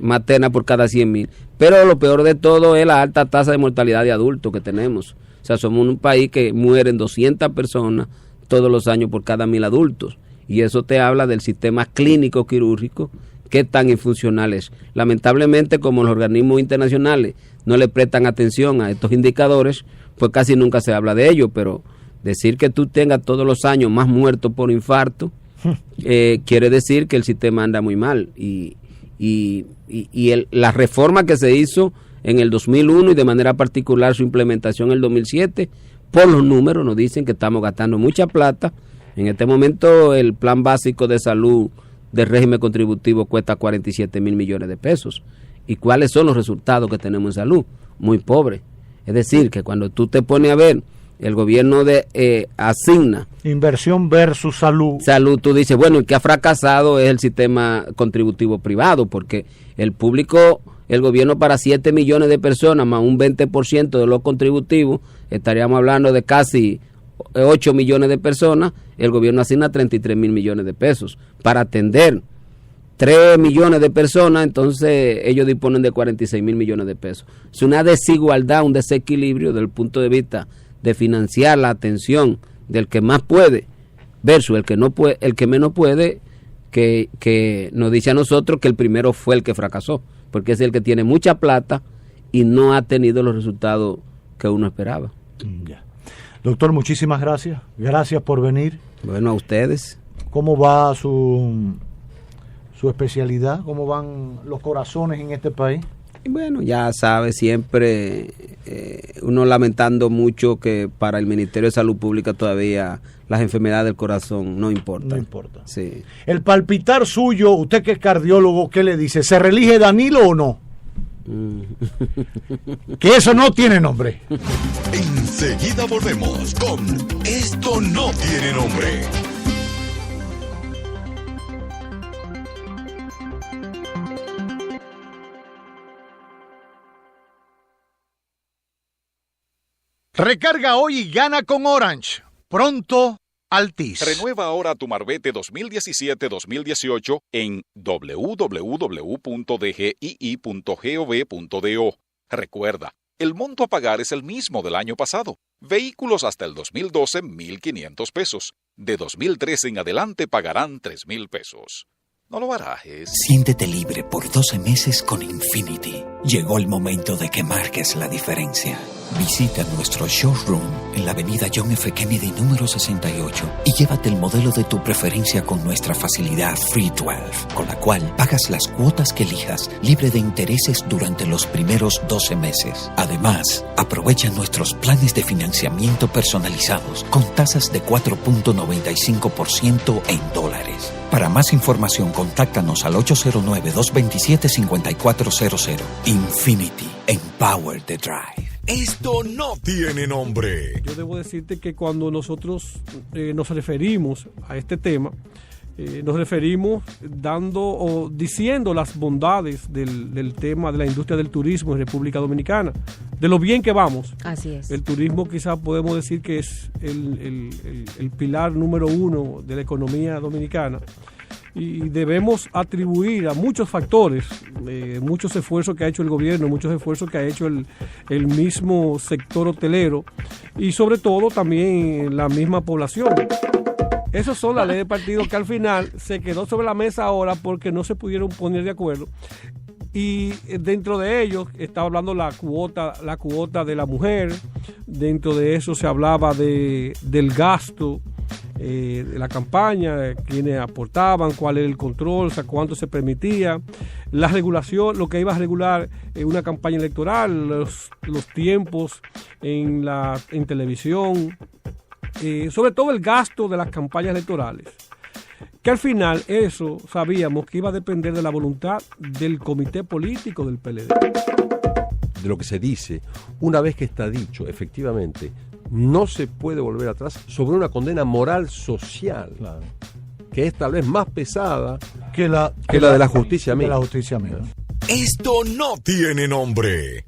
materna por cada 100,000. Pero lo peor de todo es la alta tasa de mortalidad de adultos que tenemos. O sea, somos un país que mueren 200 personas todos los años por cada 1,000 adultos. Y eso te habla del sistema clínico quirúrgico, qué tan infuncional es. Lamentablemente, como los organismos internacionales no le prestan atención a estos indicadores, pues casi nunca se habla de ello, pero decir que tú tengas todos los años más muertos por infarto, quiere decir que el sistema anda muy mal. La reforma que se hizo en el 2001 y de manera particular su implementación en el 2007, por los números nos dicen que estamos gastando mucha plata. En este momento el plan básico de salud del régimen contributivo cuesta 47,000 millones de pesos. ¿Y cuáles son los resultados que tenemos en salud? Muy pobres. Es decir, que cuando tú te pones a ver, el gobierno asigna inversión versus salud. Tú dices, bueno, el que ha fracasado es el sistema contributivo privado, porque el público, el gobierno para 7 millones de personas más un 20% de los contributivos, estaríamos hablando de casi 8 millones de personas, el gobierno asigna 33,000 millones de pesos para atender 3 millones de personas, entonces ellos disponen de 46,000 millones de pesos. Es una desigualdad, un desequilibrio desde el punto de vista de financiar la atención del que más puede versus el que no puede, el que menos puede, que nos dice a nosotros que el primero fue el que fracasó, porque es el que tiene mucha plata y no ha tenido los resultados que uno esperaba. Ya. Doctor, muchísimas gracias. Gracias por venir. Bueno, a ustedes. ¿Cómo va su especialidad? ¿Cómo van los corazones en este país? Bueno, ya sabe, siempre uno lamentando mucho que para el Ministerio de Salud Pública todavía las enfermedades del corazón no importan. No importa. Sí. El palpitar suyo, usted que es cardiólogo, ¿qué le dice? ¿Se reelige Danilo o no? Que eso no tiene nombre. Enseguida volvemos con Esto no tiene nombre. Recarga hoy y gana con Orange. Pronto, Altis. Renueva ahora tu Marbete 2017-2018 en www.dgii.gov.do. Recuerda, el monto a pagar es el mismo del año pasado. Vehículos hasta el 2012, 1,500 pesos. De 2013 en adelante pagarán 3,000 pesos. No lo barajes. Siéntete libre por 12 meses con Infinity. Llegó el momento de que marques la diferencia. Visita nuestro showroom en la avenida John F. Kennedy número 68 y llévate el modelo de tu preferencia con nuestra facilidad Free 12, con la cual pagas las cuotas que elijas libre de intereses durante los primeros 12 meses. Además, aprovecha nuestros planes de financiamiento personalizados con tasas de 4.95% en dólares. Para más información, contáctanos al 809-227-5400. Infinity, Empower the Drive. Esto no tiene nombre. Yo debo decirte que cuando nosotros nos referimos a este tema, nos referimos dando o diciendo las bondades del tema de la industria del turismo en República Dominicana, de lo bien que vamos. Así es. El turismo quizás podemos decir que es el pilar número 1 de la economía dominicana, y debemos atribuir a muchos factores, muchos esfuerzos que ha hecho el gobierno, muchos esfuerzos que ha hecho el mismo sector hotelero y sobre todo también la misma población. Esas son las leyes de partido que al final se quedó sobre la mesa ahora porque no se pudieron poner de acuerdo. Y dentro de ellos estaba hablando la cuota de la mujer. Dentro de eso se hablaba del gasto de la campaña, quiénes aportaban, cuál era el control, o sea, cuánto se permitía, la regulación, lo que iba a regular una campaña electoral, los tiempos en televisión, sobre todo el gasto de las campañas electorales, que al final eso sabíamos que iba a depender de la voluntad del comité político del PLD. De lo que se dice, una vez que está dicho, efectivamente, no se puede volver atrás sobre una condena moral social, claro, que es tal vez más pesada que la de la justicia misma. Esto no tiene nombre.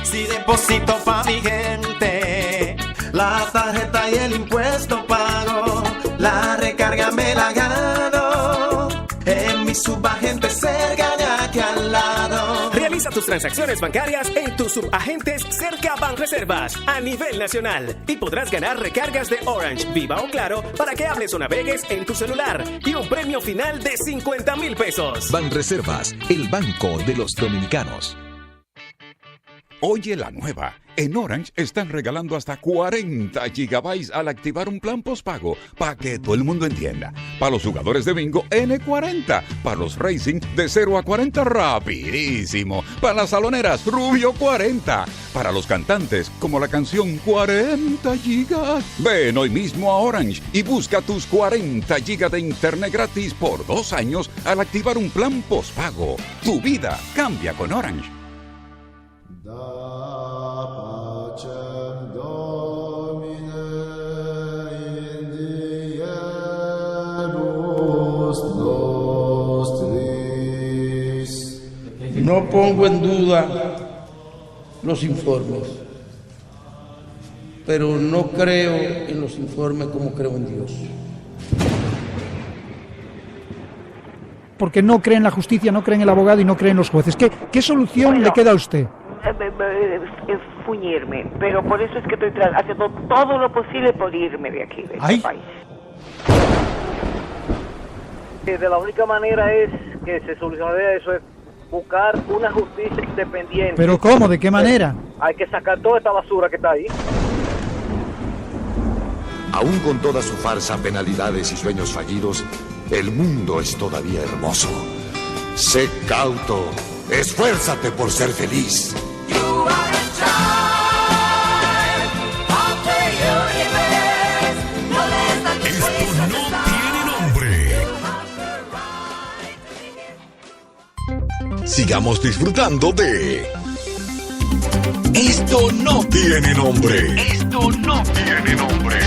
Si deposito pa' mi gente, la tarjeta y el impuesto pago, la recarga me la gano, en mi subagente cerca de aquí al lado. Realiza tus transacciones bancarias en tus subagentes cerca Banreservas a nivel nacional y podrás ganar recargas de Orange, Viva o Claro para que hables o navegues en tu celular y un premio final de 50,000 pesos. Banreservas, el banco de los dominicanos. Oye la nueva. En Orange están regalando hasta 40 gigabytes al activar un plan postpago para que todo el mundo entienda. Para los jugadores de bingo, N40. Para los racing, de 0 a 40 rapidísimo. Para las saloneras, Rubio 40. Para los cantantes, como la canción 40 gigas. Ven hoy mismo a Orange y busca tus 40 gigas de internet gratis por 2 años al activar un plan postpago. Tu vida cambia con Orange. No pongo en duda los informes, pero no creo en los informes como creo en Dios. Porque no cree en la justicia, no cree en el abogado y no cree en los jueces. ¿Qué solución le queda a usted? Fuñirme, pero por eso es que estoy haciendo todo lo posible por irme de aquí, de este país. De la única manera es que se solucionaría eso, es buscar una justicia independiente. ¿Pero cómo? ¿De qué manera? Hay que sacar toda esta basura que está ahí. Aún con toda su farsa, penalidades y sueños fallidos, el mundo es todavía hermoso. Sé cauto, esfuérzate por ser feliz. Esto no tiene nombre. Sigamos disfrutando de Esto no tiene nombre. Esto no tiene nombre.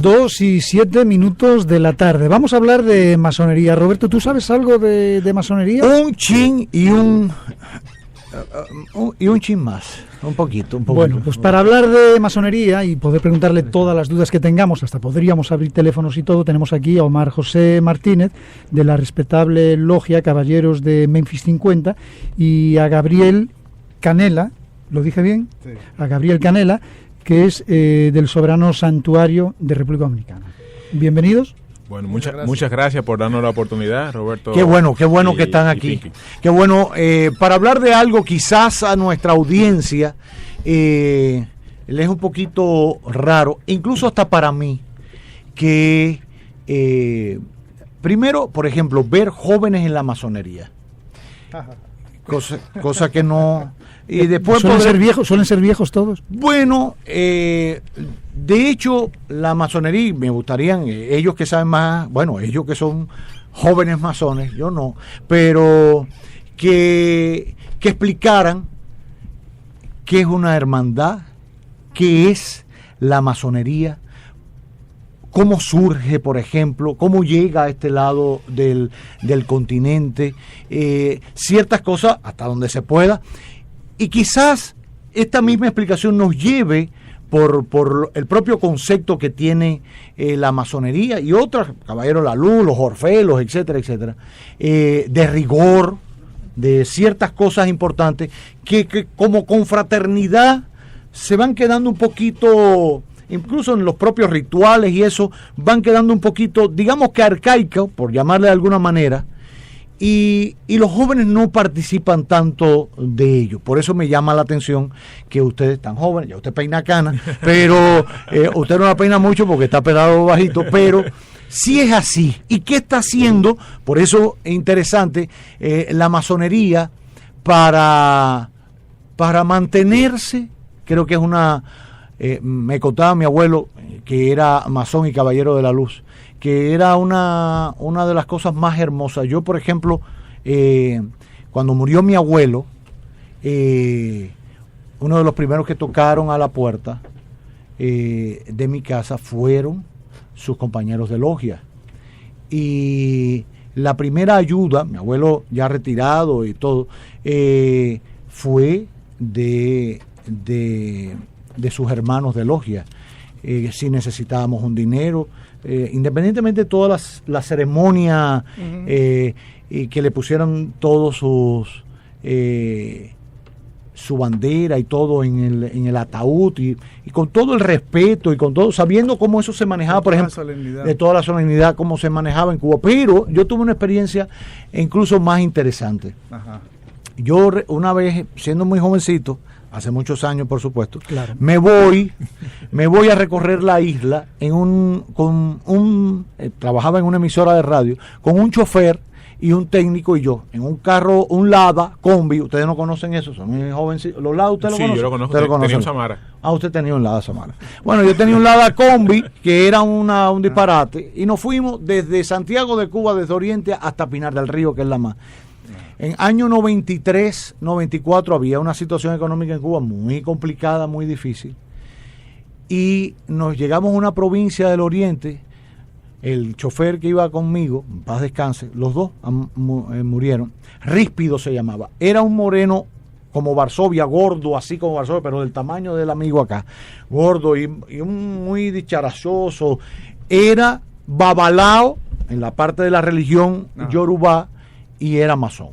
2:07 de la tarde. Vamos a hablar de masonería. Roberto, ¿tú sabes algo de masonería? Un chin y un chin más. Un poquito. Bueno, pues para hablar de masonería y poder preguntarle todas las dudas que tengamos, hasta podríamos abrir teléfonos y todo, tenemos aquí a Omar José Martínez, de la respetable logia Caballeros de Memphis 50, y a Gabriel Canela, ¿lo dije bien? Sí. A Gabriel Canela, que es del Soberano Santuario de República Dominicana. Bienvenidos. Bueno, muchas gracias por darnos la oportunidad, Roberto. Qué bueno que están aquí. Qué bueno, para hablar de algo quizás a nuestra audiencia les es un poquito raro, incluso hasta para mí, que primero, por ejemplo, ver jóvenes en la masonería. Cosa que no... Y después ¿Suelen ser viejos todos? Bueno, de hecho, la masonería, me gustarían, ellos que saben más, bueno, ellos que son jóvenes masones, yo no, pero que explicaran qué es una hermandad, qué es la masonería, cómo surge, por ejemplo, cómo llega a este lado del continente, ciertas cosas hasta donde se pueda. Y quizás esta misma explicación nos lleve por el propio concepto que tiene la masonería y otros, Caballeros de la Luz, los Orfeos, etcétera, etcétera, de rigor, de ciertas cosas importantes que como confraternidad se van quedando un poquito, incluso en los propios rituales y eso, van quedando un poquito, digamos que arcaicos, por llamarle de alguna manera. Y los jóvenes no participan tanto de ello. Por eso me llama la atención que ustedes están jóvenes, ya usted peina cana, pero usted no la peina mucho porque está pelado bajito, pero sí es así. ¿Y qué está haciendo? Por eso es interesante la masonería para mantenerse. Creo que es una... me contaba mi abuelo, que era masón y caballero de la luz, que era una de las cosas más hermosas. Yo, por ejemplo, cuando murió mi abuelo, uno de los primeros que tocaron a la puerta de mi casa fueron sus compañeros de logia. Y la primera ayuda, mi abuelo ya retirado y todo, fue de sus hermanos de logia. Si necesitábamos un dinero, independientemente de todas las ceremonias y que le pusieran todos su bandera y todo en el ataúd y con todo el respeto y con todo, sabiendo cómo eso se manejaba, por ejemplo, de toda la solemnidad, cómo se manejaba en Cuba. Pero yo tuve una experiencia incluso más interesante. Ajá. Yo una vez, siendo muy jovencito, hace muchos años, por supuesto, claro, me voy a recorrer la isla trabajaba en una emisora de radio con un chofer y un técnico y yo, en un carro, un Lada Combi. Ustedes no conocen eso, son muy jovencitos. ¿Los Lada usted lo conoce? Sí, yo lo conozco. Tenía un Samara. Usted tenía un Lada Samara. Bueno, yo tenía un Lada Combi que era un disparate, y nos fuimos desde Santiago de Cuba, desde Oriente hasta Pinar del Río, que es la más. En año 93, 94 había una situación económica en Cuba muy complicada, muy difícil, y nos llegamos a una provincia del Oriente. El chofer que iba conmigo, en paz descanse, los dos murieron. Ríspido se llamaba. Era un moreno como Varsovia, gordo, así como Varsovia, pero del tamaño del amigo acá. Gordo y muy dicharachoso. Era babalao en la parte de la religión yorubá y era masón.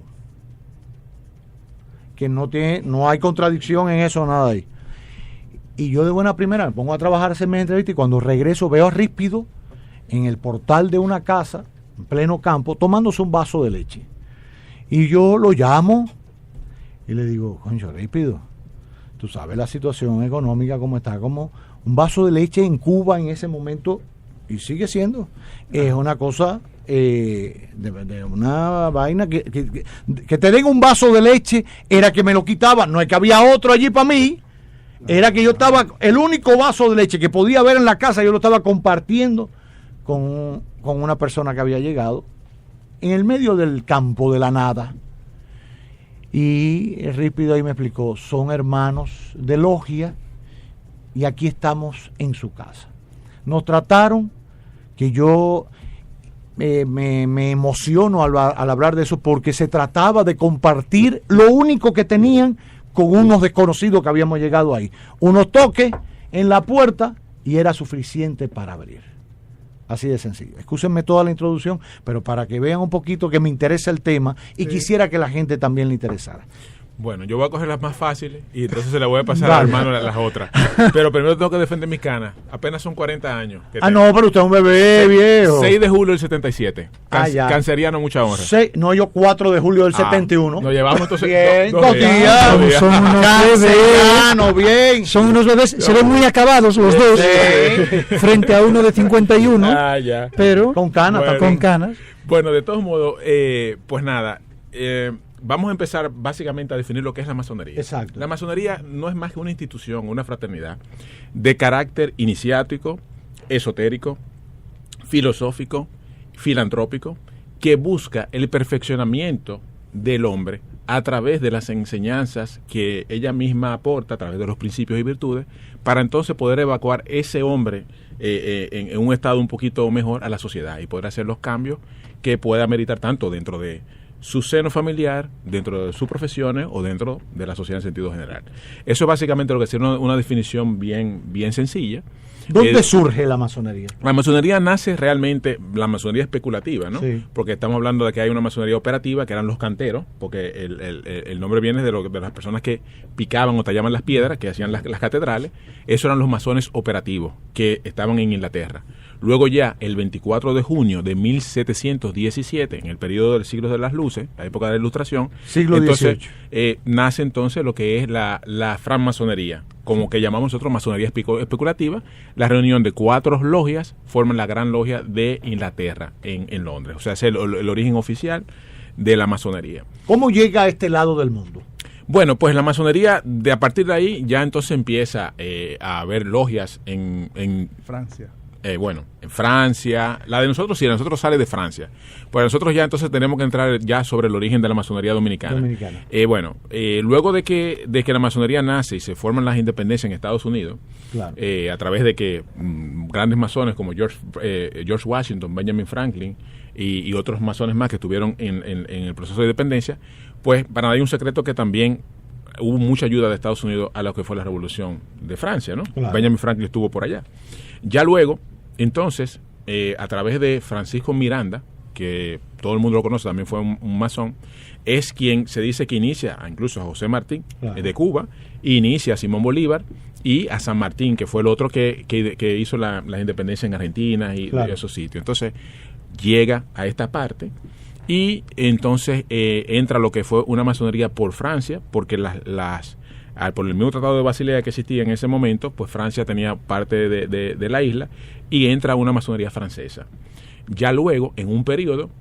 Que no hay contradicción en eso, nada ahí. Y yo de buena primera me pongo a trabajar, a hacerme entrevista, y cuando regreso veo a Ríspido en el portal de una casa, en pleno campo, tomándose un vaso de leche. Y yo lo llamo y le digo: concho, Ríspido, tú sabes la situación económica como está, como un vaso de leche en Cuba en ese momento, y sigue siendo, es una cosa... de una vaina que te den un vaso de leche era que me lo quitaban, no es que había otro allí para mí, era que yo estaba, el único vaso de leche que podía haber en la casa, yo lo estaba compartiendo con una persona que había llegado en el medio del campo, de la nada. Y Rípido ahí me explicó: son hermanos de logia y aquí estamos en su casa. nos trataron, que yo me emociono al hablar de eso, porque se trataba de compartir lo único que tenían con unos desconocidos que habíamos llegado ahí. Unos toques en la puerta y era suficiente para abrir. Así de sencillo. Excúsenme toda la introducción, pero para que vean un poquito que me interesa el tema y quisiera que la gente también le interesara. Bueno, yo voy a coger las más fáciles y entonces se las voy a pasar al hermano las otras. Pero primero tengo que defender mis canas. Apenas son 40 años. No, pero usted es un bebé viejo. 6 de julio del 77. Canceriano, mucha honra. Yo 4 de julio del 71. Nos llevamos entonces bien, 2 días. Son unos bebés. Bien. Son unos bebés. Se ven muy acabados los dos. Frente a uno de 51. Pero con canas. Bueno, con canas. Bueno, de todos modos, pues nada. Vamos a empezar básicamente a definir lo que es la masonería. Exacto. La masonería no es más que una institución, una fraternidad de carácter iniciático, esotérico, filosófico, filantrópico, que busca el perfeccionamiento del hombre a través de las enseñanzas que ella misma aporta, a través de los principios y virtudes, para entonces poder evacuar ese hombre en un estado un poquito mejor a la sociedad y poder hacer los cambios que pueda meritar tanto dentro de su seno familiar, dentro de sus profesiones o dentro de la sociedad en sentido general. Eso es básicamente lo que es una definición bien sencilla. ¿Dónde surge la masonería? La masonería nace realmente, la masonería especulativa, ¿no? Sí. Porque estamos hablando de que hay una masonería operativa, que eran los canteros, porque el nombre viene de las personas que picaban o tallaban las piedras, que hacían las catedrales. Esos eran los masones operativos, que estaban en Inglaterra. Luego ya, el 24 de junio de 1717, en el periodo del siglo de las luces, la época de la Ilustración, siglo entonces, XVIII. nace entonces lo que es la francmasonería, como que llamamos nosotros masonería especulativa. La reunión de 4 logias forman la gran logia de Inglaterra, en Londres. O sea, es el origen oficial de la masonería. ¿Cómo llega a este lado del mundo? Bueno, pues la masonería, a partir de ahí, ya entonces empieza a haber logias en Francia. En Francia. La de nosotros sí, la de nosotros sale de Francia. Pues nosotros ya entonces tenemos que entrar ya sobre el origen de la masonería dominicana. Luego de que la masonería nace y se forman las independencias en Estados Unidos, claro, a través de que grandes masones como George Washington, Benjamin Franklin y otros masones más que estuvieron en el proceso de independencia, pues para nadie es un secreto que también hubo mucha ayuda de Estados Unidos a lo que fue la Revolución de Francia, ¿no? Claro. Benjamin Franklin estuvo por allá. Ya luego, entonces, a través de Francisco Miranda, que todo el mundo lo conoce, también fue un masón, es quien se dice que inicia incluso a José Martín, claro, de Cuba, inicia a Simón Bolívar y a San Martín, que fue el otro que hizo la independencia en Argentina y claro, de esos sitios. Entonces, llega a esta parte y entonces entra lo que fue una masonería por Francia, porque por el mismo tratado de Basilea que existía en ese momento, pues Francia tenía parte de la isla y entra una masonería francesa. Ya luego, en un periodo,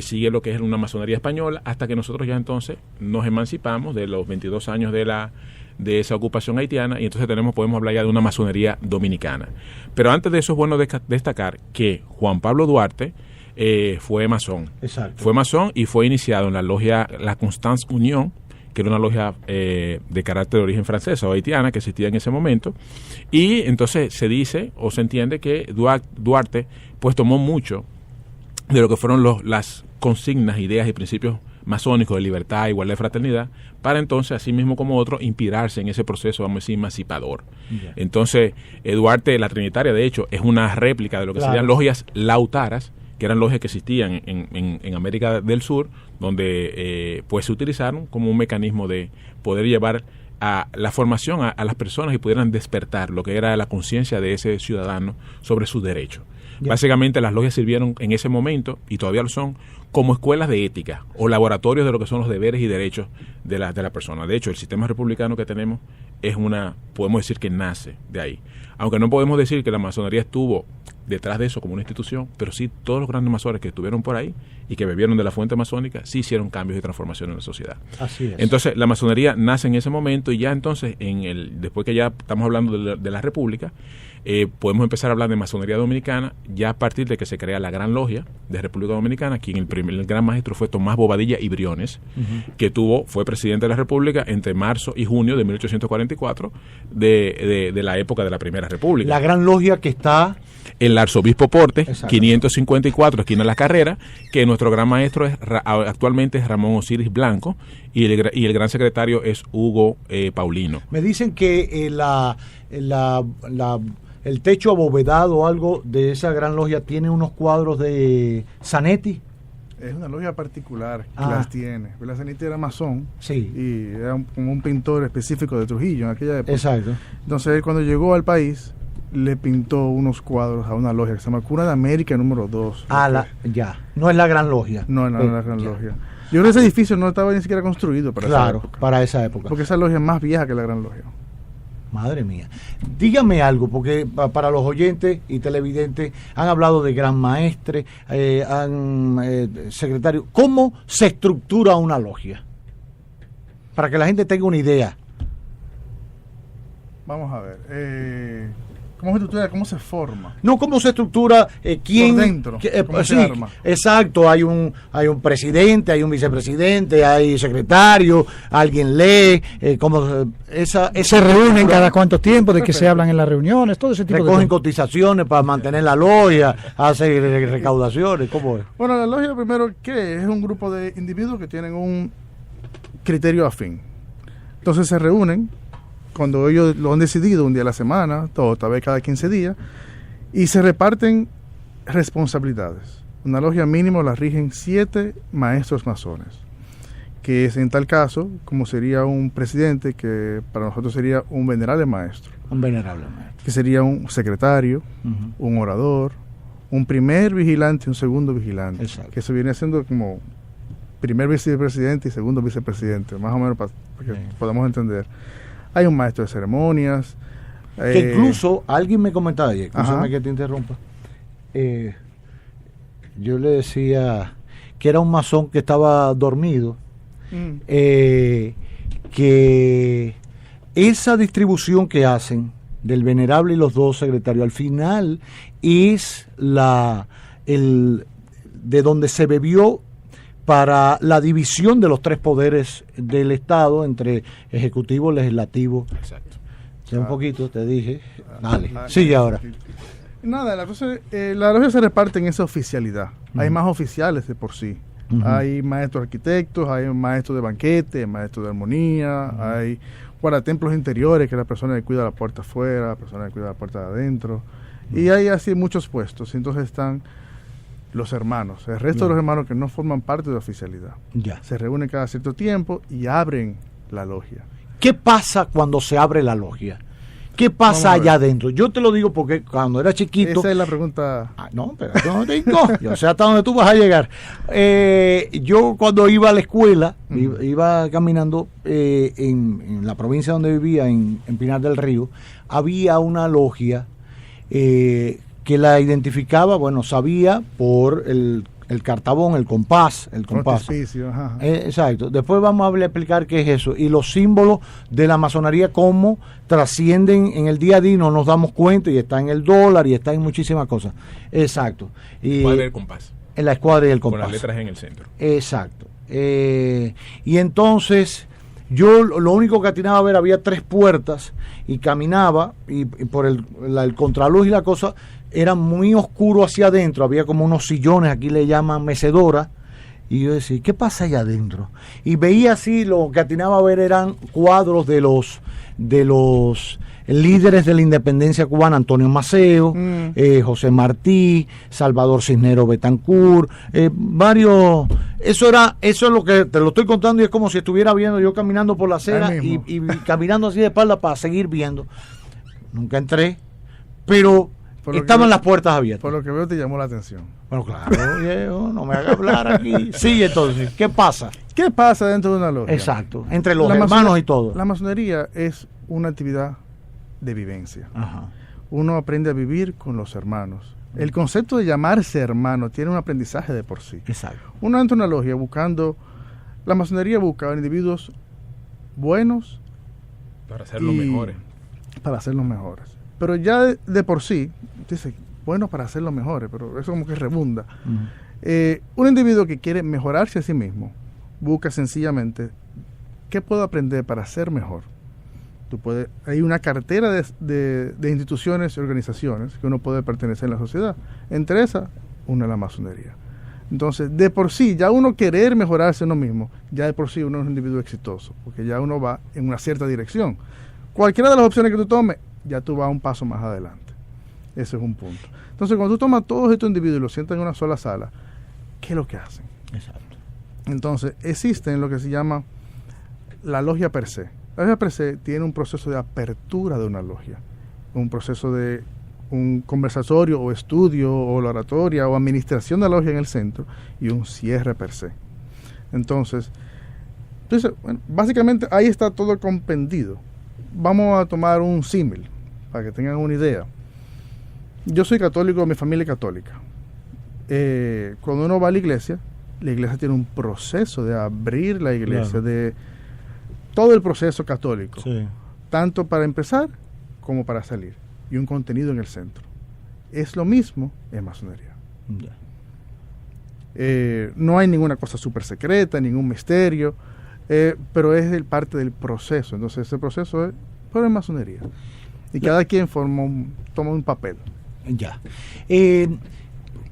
sigue lo que es una masonería española, hasta que nosotros ya entonces nos emancipamos de los 22 años de esa ocupación haitiana y entonces podemos hablar ya de una masonería dominicana. Pero antes de eso es bueno destacar que Juan Pablo Duarte fue masón. Exacto. Fue masón y fue iniciado en la logia La Constance Union, que era una logia de carácter de origen francesa o haitiana que existía en ese momento, y entonces se dice o se entiende que Duarte pues tomó mucho de lo que fueron las consignas, ideas y principios masónicos de libertad, igualdad y fraternidad, para entonces, así mismo como otros, inspirarse en ese proceso, vamos a decir, emancipador. Yeah. Entonces, Duarte, la Trinitaria, de hecho, es una réplica de lo que claro, serían logias lautaras, que eran logias que existían en América del Sur, donde pues se utilizaron como un mecanismo de poder llevar a la formación a las personas y pudieran despertar lo que era la conciencia de ese ciudadano sobre sus derechos. Yeah. Básicamente las logias sirvieron en ese momento, y todavía lo son, como escuelas de ética o laboratorios de lo que son los deberes y derechos de la persona. De hecho, el sistema republicano que tenemos podemos decir que nace de ahí. Aunque no podemos decir que la masonería estuvo detrás de eso como una institución, pero sí todos los grandes masones que estuvieron por ahí y que bebieron de la fuente masónica, sí hicieron cambios y transformaciones en la sociedad. Así es. Entonces, la masonería nace en ese momento y ya entonces, después que ya estamos hablando de la República, podemos empezar a hablar de masonería dominicana ya a partir de que se crea la Gran Logia de República Dominicana, quien el gran maestro fue Tomás Bobadilla y Briones, que fue presidente de la República entre marzo y junio de 1844 de la época de la Primera República. La Gran Logia que está... El arzobispo Portes, 554, esquina La Carrera, que nuestro gran maestro actualmente es Ramón Osiris Blanco y el gran secretario es Hugo Paulino. Me dicen que el techo abovedado o algo de esa Gran Logia tiene unos cuadros de Zanetti. Es una logia particular que las tiene. La Zanetti era masón, sí, y era como un pintor específico de Trujillo en aquella época. Exacto. Entonces él, cuando llegó al país, le pintó unos cuadros a una logia que se llama Cuna de América número 2. Ya, no es la Gran Logia. No es la Gran Logia. Yo creo que ese edificio no estaba ni siquiera construido para esa época. Porque esa logia es más vieja que la Gran Logia. Madre mía. Dígame algo, porque para los oyentes y televidentes han hablado de gran maestre, secretario. ¿Cómo se estructura una logia? Para que la gente tenga una idea. Vamos a ver. ¿Cómo se estructura? ¿Cómo se forma? No, ¿cómo se estructura? ¿Quién? Por dentro. ¿Cómo se arma? Exacto. Hay un presidente, hay un vicepresidente, hay secretario, alguien lee. Se reúnen cada cuánto tiempo, de que se hablan en las reuniones, todo ese tipo de cosas. Recogen cotizaciones para mantener la logia, hacen recaudaciones. ¿Cómo es? Bueno, la logia primero, ¿qué es? Es un grupo de individuos que tienen un criterio afín. Entonces se reúnen cuando ellos lo han decidido un día a la semana, tal vez cada 15 días, y se reparten responsabilidades. Una logia mínimo la rigen 7 maestros masones, que es en tal caso como sería un presidente, que para nosotros sería un venerable maestro. Un venerable maestro. Que sería un secretario, un orador, un primer vigilante y un segundo vigilante. Exacto. Que eso viene siendo como primer vicepresidente y segundo vicepresidente, más o menos para que podamos entender. Hay un maestro de ceremonias. Que incluso, alguien me comentaba ayer, escúchame que te interrumpa, yo le decía que era un masón que estaba dormido, que esa distribución que hacen del venerable y los dos secretarios, al final es de donde se bebió para la división de los 3 poderes del Estado entre ejecutivo, legislativo. Exacto. Un poquito, te dije. Dale, sigue ahora. Nada, la logia se reparte en esa oficialidad. Hay más oficiales de por sí. Hay maestros arquitectos, hay maestros de banquete, maestros de armonía, hay guardatemplos interiores, que es la persona que cuida la puerta afuera, la persona que cuida la puerta de adentro. Y hay así muchos puestos. Entonces están los hermanos, el resto de los hermanos que no forman parte de la oficialidad. Se reúnen cada cierto tiempo y abren la logia. ¿Qué pasa cuando se abre la logia? ¿Qué pasa allá adentro? Yo te lo digo porque cuando era chiquito... Esa es la pregunta... no, pero no tengo. Yo sé hasta dónde tú vas a llegar. Yo cuando iba a la escuela, iba caminando en la provincia donde vivía, en Pinar del Río, había una logia que la identificaba, sabía por el cartabón, el compás. Exacto. Después vamos a explicar qué es eso. Y los símbolos de la masonería, cómo trascienden en el día a día, no nos damos cuenta, y está en el dólar, y está en muchísimas cosas. Exacto. Y escuadra del compás. En la escuadra y el compás. Con las letras en el centro. Exacto. Y entonces... yo lo único que atinaba a ver, había 3 puertas y caminaba y por el contraluz y la cosa era muy oscuro hacia adentro, había como unos sillones, aquí le llaman mecedora, y yo decía, ¿qué pasa allá adentro? Y veía así, lo que atinaba a ver eran cuadros de los líderes de la independencia cubana, Antonio Maceo, José Martí, Salvador Cisneros Betancourt, varios. Eso es lo que te lo estoy contando, y es como si estuviera viendo yo caminando por la acera y caminando así de espalda para seguir viendo. Nunca entré, pero estaban las puertas abiertas. Por lo que veo te llamó la atención. Bueno, claro, viejo, no me haga hablar aquí. Sí, entonces, ¿qué pasa? ¿Qué pasa dentro de una logia? Exacto, entre los hermanos y todo. La masonería es una actividad de vivencia. Uno aprende a vivir con los hermanos, El concepto de llamarse hermano tiene un aprendizaje de por sí. Exacto. Uno entra en una logia buscando, la masonería busca individuos buenos para ser los mejores. Para ser los mejores. Pero ya de por sí, dice, bueno, para ser los mejores, pero eso como que redunda. Un individuo que quiere mejorarse a sí mismo, busca sencillamente, ¿qué puedo aprender para ser mejor? Hay una cartera de instituciones y organizaciones que uno puede pertenecer en la sociedad. Entre esas, una es la masonería. Entonces, de por sí, ya uno querer mejorarse uno mismo, ya de por sí uno es un individuo exitoso, porque ya uno va en una cierta dirección. Cualquiera de las opciones que tú tomes, ya tú vas un paso más adelante. Ese es un punto. Entonces, cuando tú tomas todos estos individuos y los sientas en una sola sala, ¿qué es lo que hacen? Exacto. Entonces, existen lo que se llama la logia per se. La logia per se tiene un proceso de apertura de una logia, un proceso de un conversatorio o estudio o la oratoria o administración de la logia en el centro y un cierre per se. Entonces, bueno, básicamente ahí está todo compendido. Vamos a tomar un símil para que tengan una idea. Yo soy católico, mi familia es católica. Cuando uno va a la iglesia tiene un proceso de abrir la iglesia, claro, de todo el proceso católico, sí, tanto para empezar como para salir, y un contenido en el centro. Es lo mismo en masonería. No hay ninguna cosa súper secreta, ningún misterio, pero es parte del proceso. Entonces ese proceso es por en masonería, y cada quien toma un papel. Ya.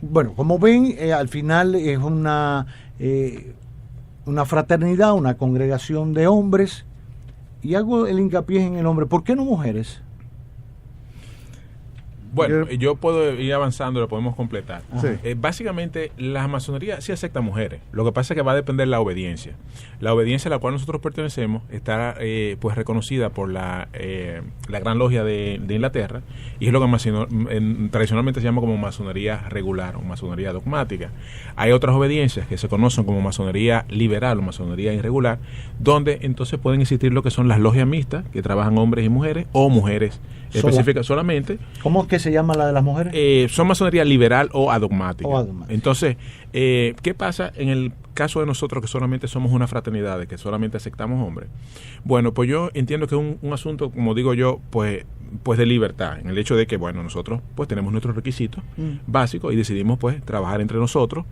Bueno, como ven, al final es una fraternidad, una congregación de hombres, y hago el hincapié en el hombre. ¿Por qué no mujeres? Bueno, yo puedo ir avanzando, lo podemos completar. Sí. Básicamente, la masonería sí acepta mujeres. Lo que pasa es que va a depender de la obediencia. La obediencia a la cual nosotros pertenecemos está pues reconocida por la Gran Logia de Inglaterra, y es lo que tradicionalmente se llama como masonería regular o masonería dogmática. Hay otras obediencias que se conocen como masonería liberal o masonería irregular, donde entonces pueden existir lo que son las logias mixtas, que trabajan hombres y mujeres, o mujeres específicas solamente. ¿Cómo que se llama la de las mujeres? Son masonería liberal o adogmática. Entonces, ¿qué pasa en el caso de nosotros que solamente somos una fraternidad, de que solamente aceptamos hombres? Bueno, pues yo entiendo que es un asunto, como digo yo, pues de libertad, en el hecho de que, bueno, nosotros pues tenemos nuestros requisitos básicos y decidimos pues trabajar entre nosotros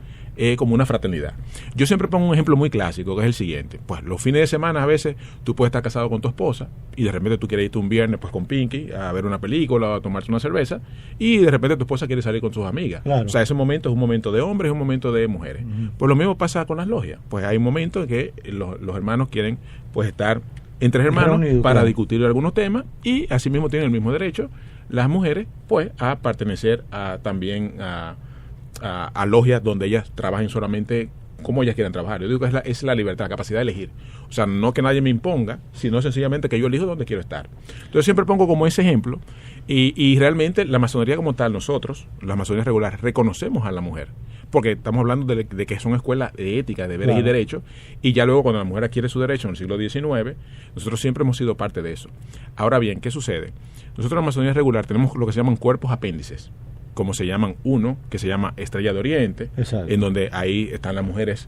como una fraternidad. Yo siempre pongo un ejemplo muy clásico, que es el siguiente. Pues los fines de semana a veces tú puedes estar casado con tu esposa y de repente tú quieres irte un viernes pues con Pinky a ver una película o a tomarse una cerveza, y de repente tu esposa quiere salir con sus amigas. Claro. O sea, ese momento es un momento de hombres, es un momento de mujeres. Pues lo mismo pasa con las logias. Pues hay momentos en que los hermanos quieren pues estar entre hermanos para discutir algunos temas, y asimismo tienen el mismo derecho las mujeres pues a pertenecer también a logias donde ellas trabajen solamente como ellas quieran trabajar. Yo digo que es la libertad, la capacidad de elegir. O sea, no que nadie me imponga, sino sencillamente que yo elijo donde quiero estar. Entonces siempre pongo como ese ejemplo, y realmente la masonería como tal, nosotros, las masonerías regulares, reconocemos a la mujer, porque estamos hablando de que son escuelas de ética, de deberes y derechos, y ya luego cuando la mujer adquiere su derecho en el siglo XIX, nosotros siempre hemos sido parte de eso. Ahora bien, ¿qué sucede? Nosotros en la masonería regular tenemos lo que se llaman cuerpos apéndices, como se llaman uno, que se llama Estrella de Oriente, exacto, en donde ahí están las mujeres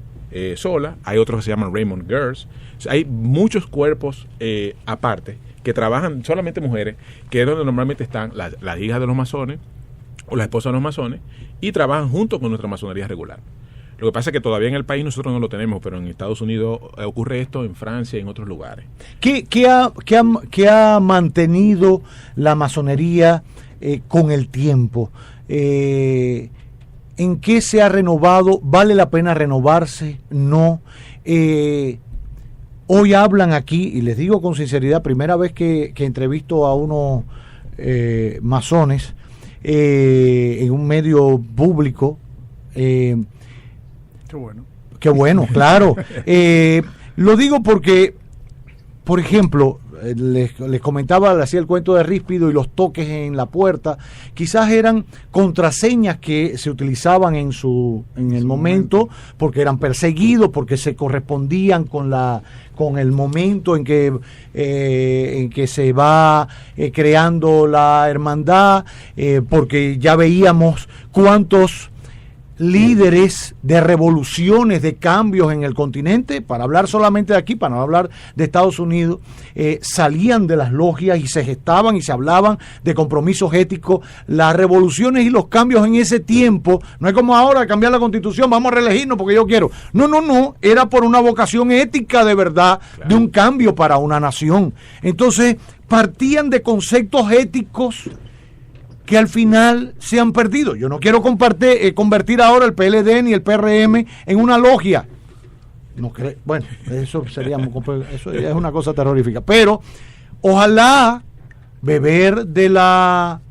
solas. Hay otros que se llaman Raymond Girls. O sea, hay muchos cuerpos aparte que trabajan solamente mujeres, que es donde normalmente están las hijas de los masones o las esposas de los masones, y trabajan junto con nuestra masonería regular. Lo que pasa es que todavía en el país nosotros no lo tenemos, pero en Estados Unidos ocurre esto, en Francia y en otros lugares. ¿Qué ha mantenido la masonería con el tiempo? ¿En qué se ha renovado? ¿Vale la pena renovarse? No. Hoy hablan aquí, y les digo con sinceridad, primera vez que entrevisto a unos masones en un medio público. Qué bueno. Qué bueno, claro. Lo digo porque, por ejemplo, les comentaba, le hacía el cuento de Ríspido y los toques en la puerta, quizás eran contraseñas que se utilizaban en el momento, porque eran perseguidos, porque se correspondían con el momento en que se va creando la hermandad, porque ya veíamos cuántos líderes de revoluciones, de cambios en el continente, para hablar solamente de aquí, para no hablar de Estados Unidos, salían de las logias y se gestaban y se hablaban de compromisos éticos. Las revoluciones y los cambios en ese tiempo, no es como ahora cambiar la constitución, vamos a reelegirnos porque yo quiero. No, era por una vocación ética de verdad, claro, de un cambio para una nación. Entonces, partían de conceptos éticos que al final se han perdido. Yo no quiero convertir ahora el PLD ni el PRM en una logia. Bueno, eso es una cosa terrorífica. Pero ojalá beber de la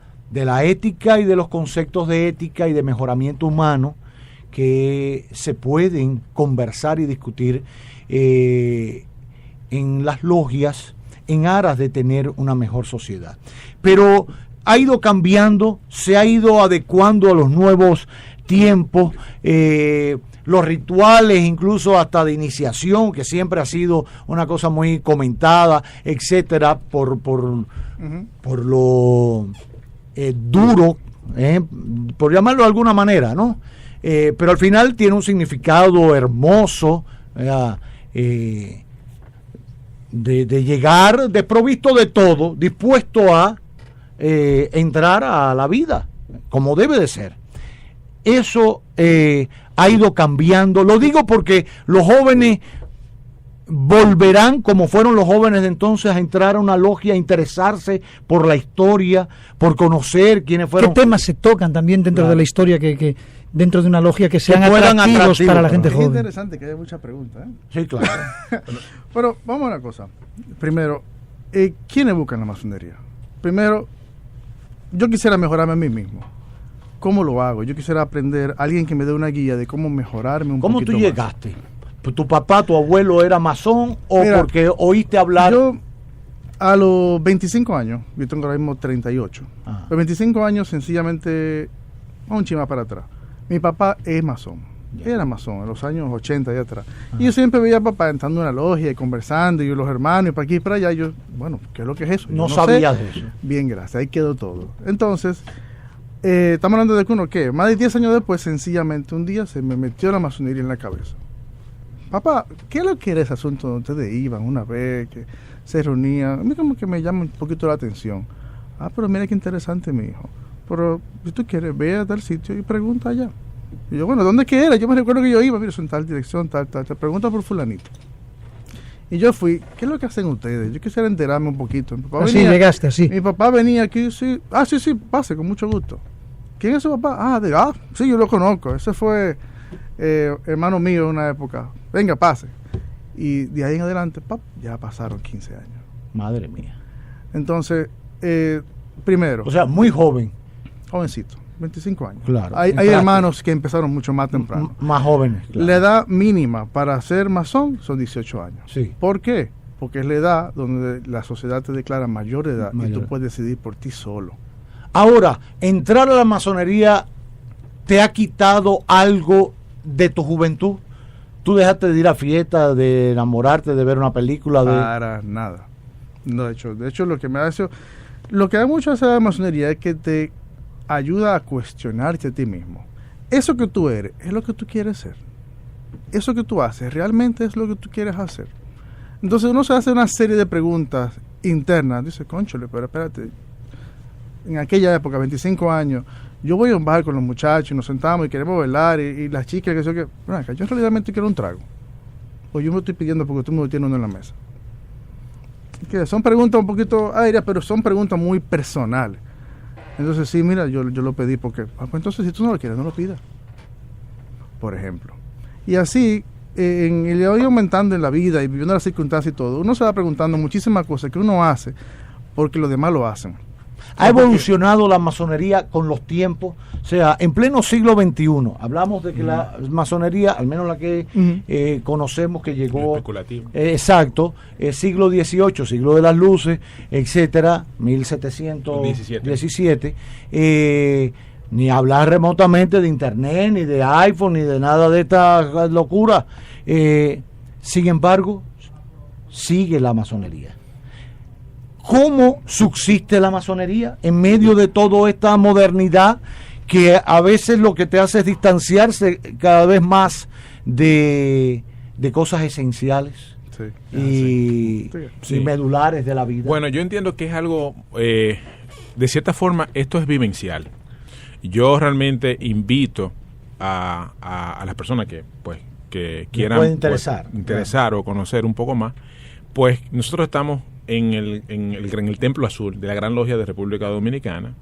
ética y de los conceptos de ética y de mejoramiento humano que se pueden conversar y discutir en las logias en aras de tener una mejor sociedad. Pero ha ido cambiando, se ha ido adecuando a los nuevos tiempos, los rituales, incluso hasta de iniciación, que siempre ha sido una cosa muy comentada, etcétera, por lo duro, por llamarlo de alguna manera, ¿no? Pero al final tiene un significado hermoso, de llegar desprovisto de todo, dispuesto a entrar a la vida como debe de ser. Eso ha ido cambiando. Lo digo porque los jóvenes volverán, como fueron los jóvenes de entonces, a entrar a una logia, a interesarse por la historia, por conocer quiénes fueron. ¿Qué temas se tocan también dentro de la historia que dentro de una logia que sean atractivos para la gente joven? Es interesante que haya muchas preguntas, ¿eh? Sí, claro. Pero vamos a una cosa. Primero, ¿quiénes buscan la masonería? Primero, yo quisiera mejorarme a mí mismo. ¿Cómo lo hago? Yo quisiera aprender, alguien que me dé una guía de cómo mejorarme un poquito más. ¿Cómo tú llegaste? ¿Tu papá, tu abuelo era masón o mira, porque oíste hablar? Yo a los 25 años, yo tengo ahora mismo 38. A los 25 años sencillamente, un chima para atrás. Mi papá es masón. Era masón en los años 80 y atrás. Y yo siempre veía a papá entrando en una logia y conversando, y los hermanos, y para aquí y para allá. Y yo, bueno, ¿qué es lo que es eso? No sabía de eso. Bien, gracias, ahí quedó todo. Entonces, estamos hablando de que uno, ¿qué? Más de 10 años después, sencillamente, un día se me metió la masonería en la cabeza. Papá, ¿qué es lo que era ese asunto donde ustedes iban una vez, que se reunían? A mí como que me llama un poquito la atención. Pero mira qué interesante, mi hijo. Pero si tú quieres, ve a tal sitio y pregunta allá. Y yo, bueno, ¿dónde que era? Yo me recuerdo que yo iba, mira, en tal dirección, tal, te pregunta por fulanito. Y yo fui, ¿qué es lo que hacen ustedes? Yo quisiera enterarme un poquito. Así llegaste, así. Mi papá venía aquí, sí. Sí, pase, con mucho gusto. ¿Quién es su papá? Sí, yo lo conozco. Ese fue hermano mío en una época. Venga, pase. Y de ahí en adelante, ya pasaron 15 años. Madre mía. Entonces, primero. O sea, muy joven. Jovencito. 25 años. Claro. Hay hermanos que empezaron mucho más temprano. Más jóvenes. Claro. La edad mínima para ser masón son 18 años. Sí. ¿Por qué? Porque es la edad donde la sociedad te declara mayor de edad y tú puedes decidir por ti solo. Ahora, entrar a la masonería te ha quitado algo de tu juventud. ¿Tú dejaste de ir a fiestas, de enamorarte, de ver una película? Para nada. No, de hecho lo que me hace, lo que da mucho hacer la masonería es que te ayuda a cuestionarte a ti mismo. Eso que tú eres, ¿es lo que tú quieres ser? Eso que tú haces, ¿realmente es lo que tú quieres hacer? Entonces uno se hace una serie de preguntas internas. Dice, cónchale, pero espérate. En aquella época, 25 años, yo voy a un bar con los muchachos y nos sentamos y queremos bailar y las chicas que yo en realidad quiero un trago. O yo me estoy pidiendo porque tú me tienes uno en la mesa. Que son preguntas un poquito aéreas, pero son preguntas muy personales. Entonces, sí, mira, yo lo pedí porque... pues entonces, si tú no lo quieres, no lo pidas. Por ejemplo. Y así, le voy aumentando en la vida y viviendo las circunstancias y todo, uno se va preguntando muchísimas cosas que uno hace porque los demás lo hacen. ¿Ha evolucionado la masonería con los tiempos? O sea, en pleno siglo XXI, hablamos de que la masonería, al menos la que conocemos que llegó... exacto, siglo XVIII, siglo de las luces, etcétera, 1717, ni hablar remotamente de internet, ni de iPhone, ni de nada de esta locura. Sin embargo, sigue la masonería. ¿Cómo subsiste la masonería en medio de toda esta modernidad que a veces lo que te hace es distanciarse cada vez más de cosas esenciales y medulares de la vida? Bueno, yo entiendo que es algo, de cierta forma, esto es vivencial. Yo realmente invito a las personas que quieran interesar o conocer un poco más, pues nosotros estamos en el Templo Azul de la Gran Logia de República Dominicana.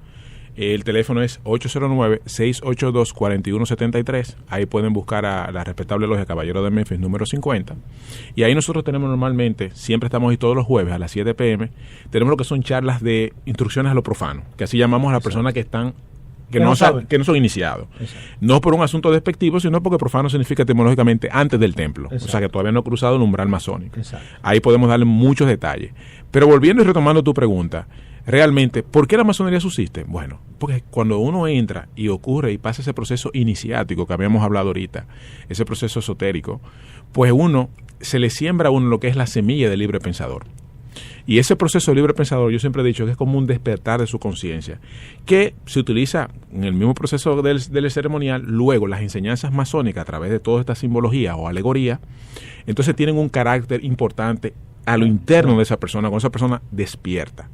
El teléfono es 809-682-4173. Ahí pueden buscar a la respetable logia Caballero de Memphis número 50. Y ahí nosotros tenemos normalmente, siempre estamos ahí todos los jueves a las 7 p.m., tenemos lo que son charlas de instrucciones a lo profano, que así llamamos a las personas que están... Que no son iniciados. Exacto. No por un asunto despectivo, sino porque profano significa etimológicamente antes del templo. Exacto. O sea que todavía no ha cruzado el umbral masónico. Exacto. Ahí podemos darle muchos detalles. Pero volviendo y retomando tu pregunta, realmente, ¿por qué la masonería subsiste? Bueno, porque cuando uno entra y ocurre y pasa ese proceso iniciático que habíamos hablado ahorita, ese proceso esotérico, pues se le siembra a uno lo que es la semilla del libre pensador. Y ese proceso de libre pensador, yo siempre he dicho que es como un despertar de su conciencia, que se utiliza en el mismo proceso del ceremonial. Luego las enseñanzas masónicas a través de toda esta simbología o alegoría, entonces tienen un carácter importante a lo interno de esa persona, cuando esa persona despierta.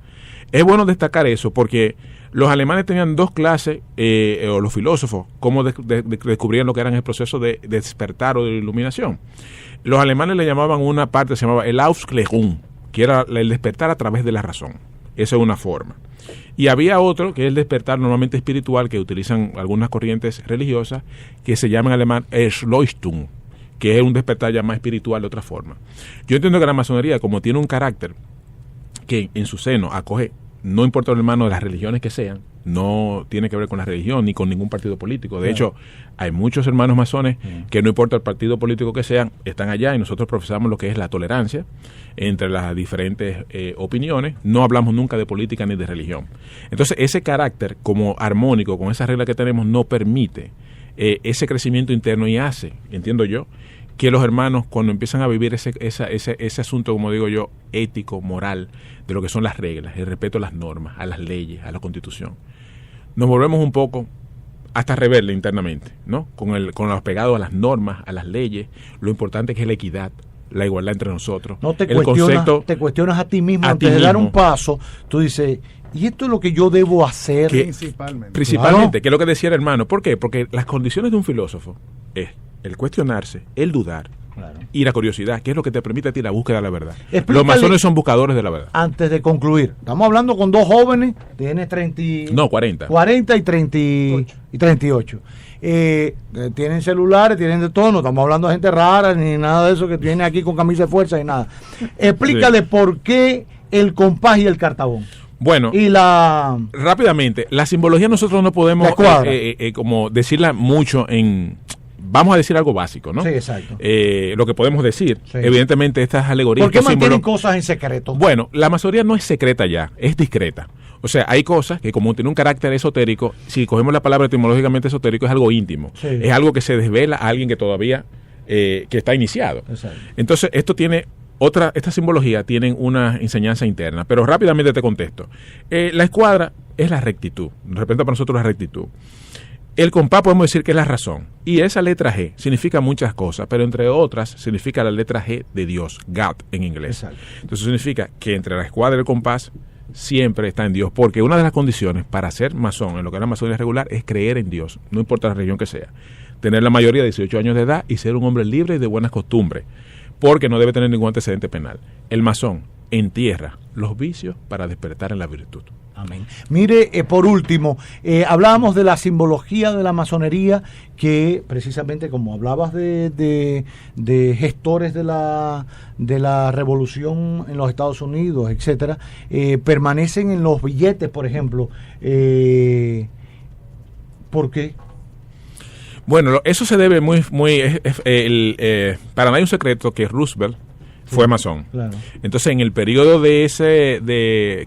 Es bueno destacar eso porque los alemanes tenían dos clases, o los filósofos, cómo descubrían lo que era el proceso de despertar o de iluminación. Los alemanes le llamaban una parte, se llamaba el Aufklärung, que era el despertar a través de la razón. Esa es una forma. Y había otro, que es el despertar normalmente espiritual, que utilizan algunas corrientes religiosas, que se llama en alemán Erleuchtung, que es un despertar ya más espiritual de otra forma. Yo entiendo que la masonería, como tiene un carácter que en su seno acoge, no importa el hermano de las religiones que sean, no tiene que ver con la religión ni con ningún partido político. De hecho, hay muchos hermanos masones que no importa el partido político que sean, están allá, y nosotros profesamos lo que es la tolerancia entre las diferentes opiniones. No hablamos nunca de política ni de religión. Entonces, ese carácter como armónico, con esa regla que tenemos, no permite ese crecimiento interno y hace, entiendo yo, que los hermanos, cuando empiezan a vivir ese asunto, como digo yo, ético, moral, de lo que son las reglas, el respeto a las normas, a las leyes, a la Constitución, nos volvemos un poco hasta rebelde internamente, ¿no? Con los pegados a las normas, a las leyes, lo importante que es la equidad, la igualdad entre nosotros. No te cuestionas a ti mismo antes de dar un paso, tú dices, y esto es lo que yo debo hacer. Principalmente, que es lo que decía el hermano. ¿Por qué? Porque las condiciones de un filósofo es el cuestionarse, el dudar, y la curiosidad, que es lo que te permite a ti la búsqueda de la verdad. Explícale, los masones son buscadores de la verdad. Antes de concluir, estamos hablando con dos jóvenes, tiene 40 y 38. Tienen celulares, tienen de todo, no estamos hablando de gente rara ni nada de eso que viene aquí con camisa de fuerza y nada. Explícale por qué el compás y el cartabón. Bueno, rápidamente, la simbología nosotros no podemos como decirla mucho vamos a decir algo básico, ¿no? Sí, exacto. Lo que podemos decir, evidentemente, estas alegorías... ¿Por qué mantienen cosas en secreto? Bueno, la masonería no es secreta ya, es discreta. O sea, hay cosas que como tiene un carácter esotérico, si cogemos la palabra etimológicamente esotérico, es algo íntimo. Sí. Es algo que se desvela a alguien que todavía que está iniciado. Exacto. Entonces, esta simbología tiene una enseñanza interna, pero rápidamente te contesto. La escuadra es la rectitud, representa para nosotros la rectitud. El compás podemos decir que es la razón, y esa letra G significa muchas cosas, pero entre otras significa la letra G de Dios, God en inglés. Exacto. Entonces significa que entre la escuadra y el compás siempre está en Dios, porque una de las condiciones para ser masón, en lo que es la masonería regular, es creer en Dios, no importa la religión que sea, tener la mayoría de 18 años de edad y ser un hombre libre y de buenas costumbres, porque no debe tener ningún antecedente penal. El masón entierra los vicios para despertar en la virtud. Amén. Mire, por último, hablábamos de la simbología de la masonería, que precisamente como hablabas de gestores de la revolución en los Estados Unidos, etcétera, permanecen en los billetes, por ejemplo. ¿Por qué? Bueno, eso se debe para nadie un secreto que Roosevelt fue masón. Claro. Entonces, en el periodo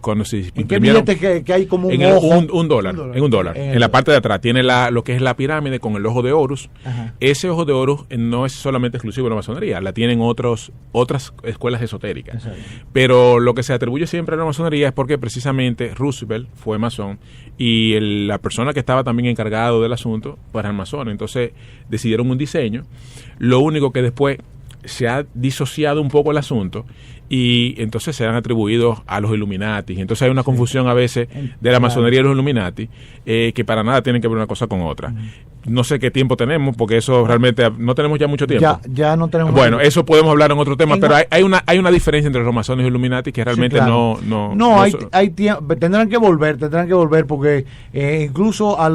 cuando se imprimieron, ¿en qué billete que hay como un ojo? Un dólar. En la parte de atrás tiene lo que es la pirámide con el ojo de Horus. Ajá. Ese ojo de Horus no es solamente exclusivo de la masonería, la tienen otras escuelas esotéricas. Exacto. Pero lo que se atribuye siempre a la masonería es porque precisamente Roosevelt fue masón y la persona que estaba también encargado del asunto pues era masón. Entonces decidieron un diseño. Lo único que después se ha disociado un poco el asunto y entonces se han atribuido a los Illuminati. Entonces hay una confusión a veces de la masonería y los Illuminati, que para nada tienen que ver una cosa con otra. No sé qué tiempo tenemos, porque eso realmente no tenemos ya mucho tiempo. Ya no tenemos. Bueno, eso podemos hablar en otro tema, pero hay una diferencia entre los masones y los Illuminati que realmente claro. hay tiempo, tendrán que volver porque incluso a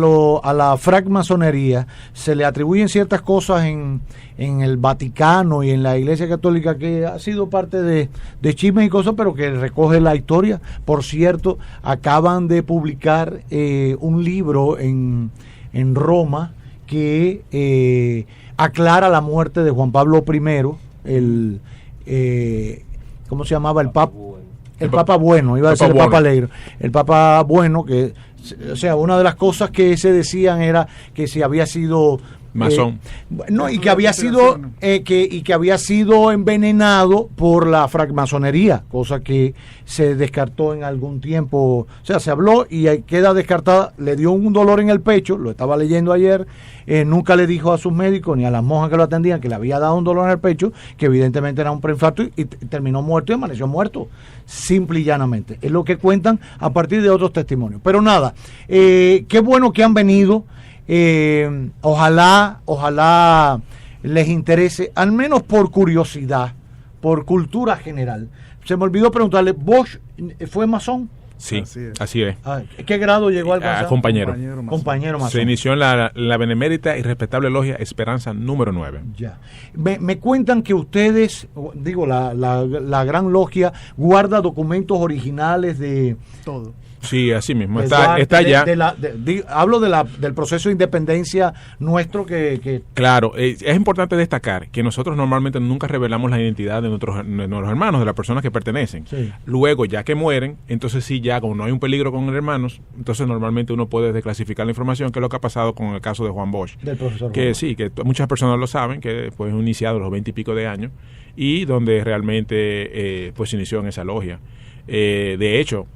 la francmasonería se le atribuyen ciertas cosas en el Vaticano y en la Iglesia Católica que ha sido parte de chismes y cosas, pero que recoge la historia. Por cierto, acaban de publicar un libro en Roma que aclara la muerte de Juan Pablo I, ¿cómo se llamaba? El Papa Bueno, iba a decir el Papa Alegre. El Papa Bueno, que, o sea, una de las cosas que se decían era que si había sido masón. Y que había sido envenenado por la francmasonería, cosa que se descartó en algún tiempo. O sea, se habló y queda descartada. Le dio un dolor en el pecho, lo estaba leyendo ayer. Nunca le dijo a sus médicos ni a las monjas que lo atendían que le había dado un dolor en el pecho, que evidentemente era un preinfarto, y terminó muerto y amaneció muerto, simple y llanamente. Es lo que cuentan a partir de otros testimonios. Pero nada, qué bueno que han venido. Ojalá les interese, al menos por curiosidad, por cultura general. Se me olvidó preguntarle, ¿Bosch fue masón? Sí, así es. ¿Qué grado llegó al alcanzar? Compañero masón. Se inició en la benemérita y respetable logia Esperanza número 9. Ya. Me cuentan que ustedes, la gran logia guarda documentos originales de todo. Sí, así mismo. Está allá. Hablo del proceso de independencia nuestro que... Claro, es importante destacar que nosotros normalmente nunca revelamos la identidad de nuestros hermanos, de las personas que pertenecen. Sí. Luego, ya que mueren, entonces sí, ya como no hay un peligro con hermanos, entonces normalmente uno puede desclasificar la información, que es lo que ha pasado con el caso de Juan Bosch. Del profesor que Juan. Sí, que muchas personas lo saben, que fue iniciado a los 20 y pico de años, y donde realmente pues inició en esa logia. De hecho,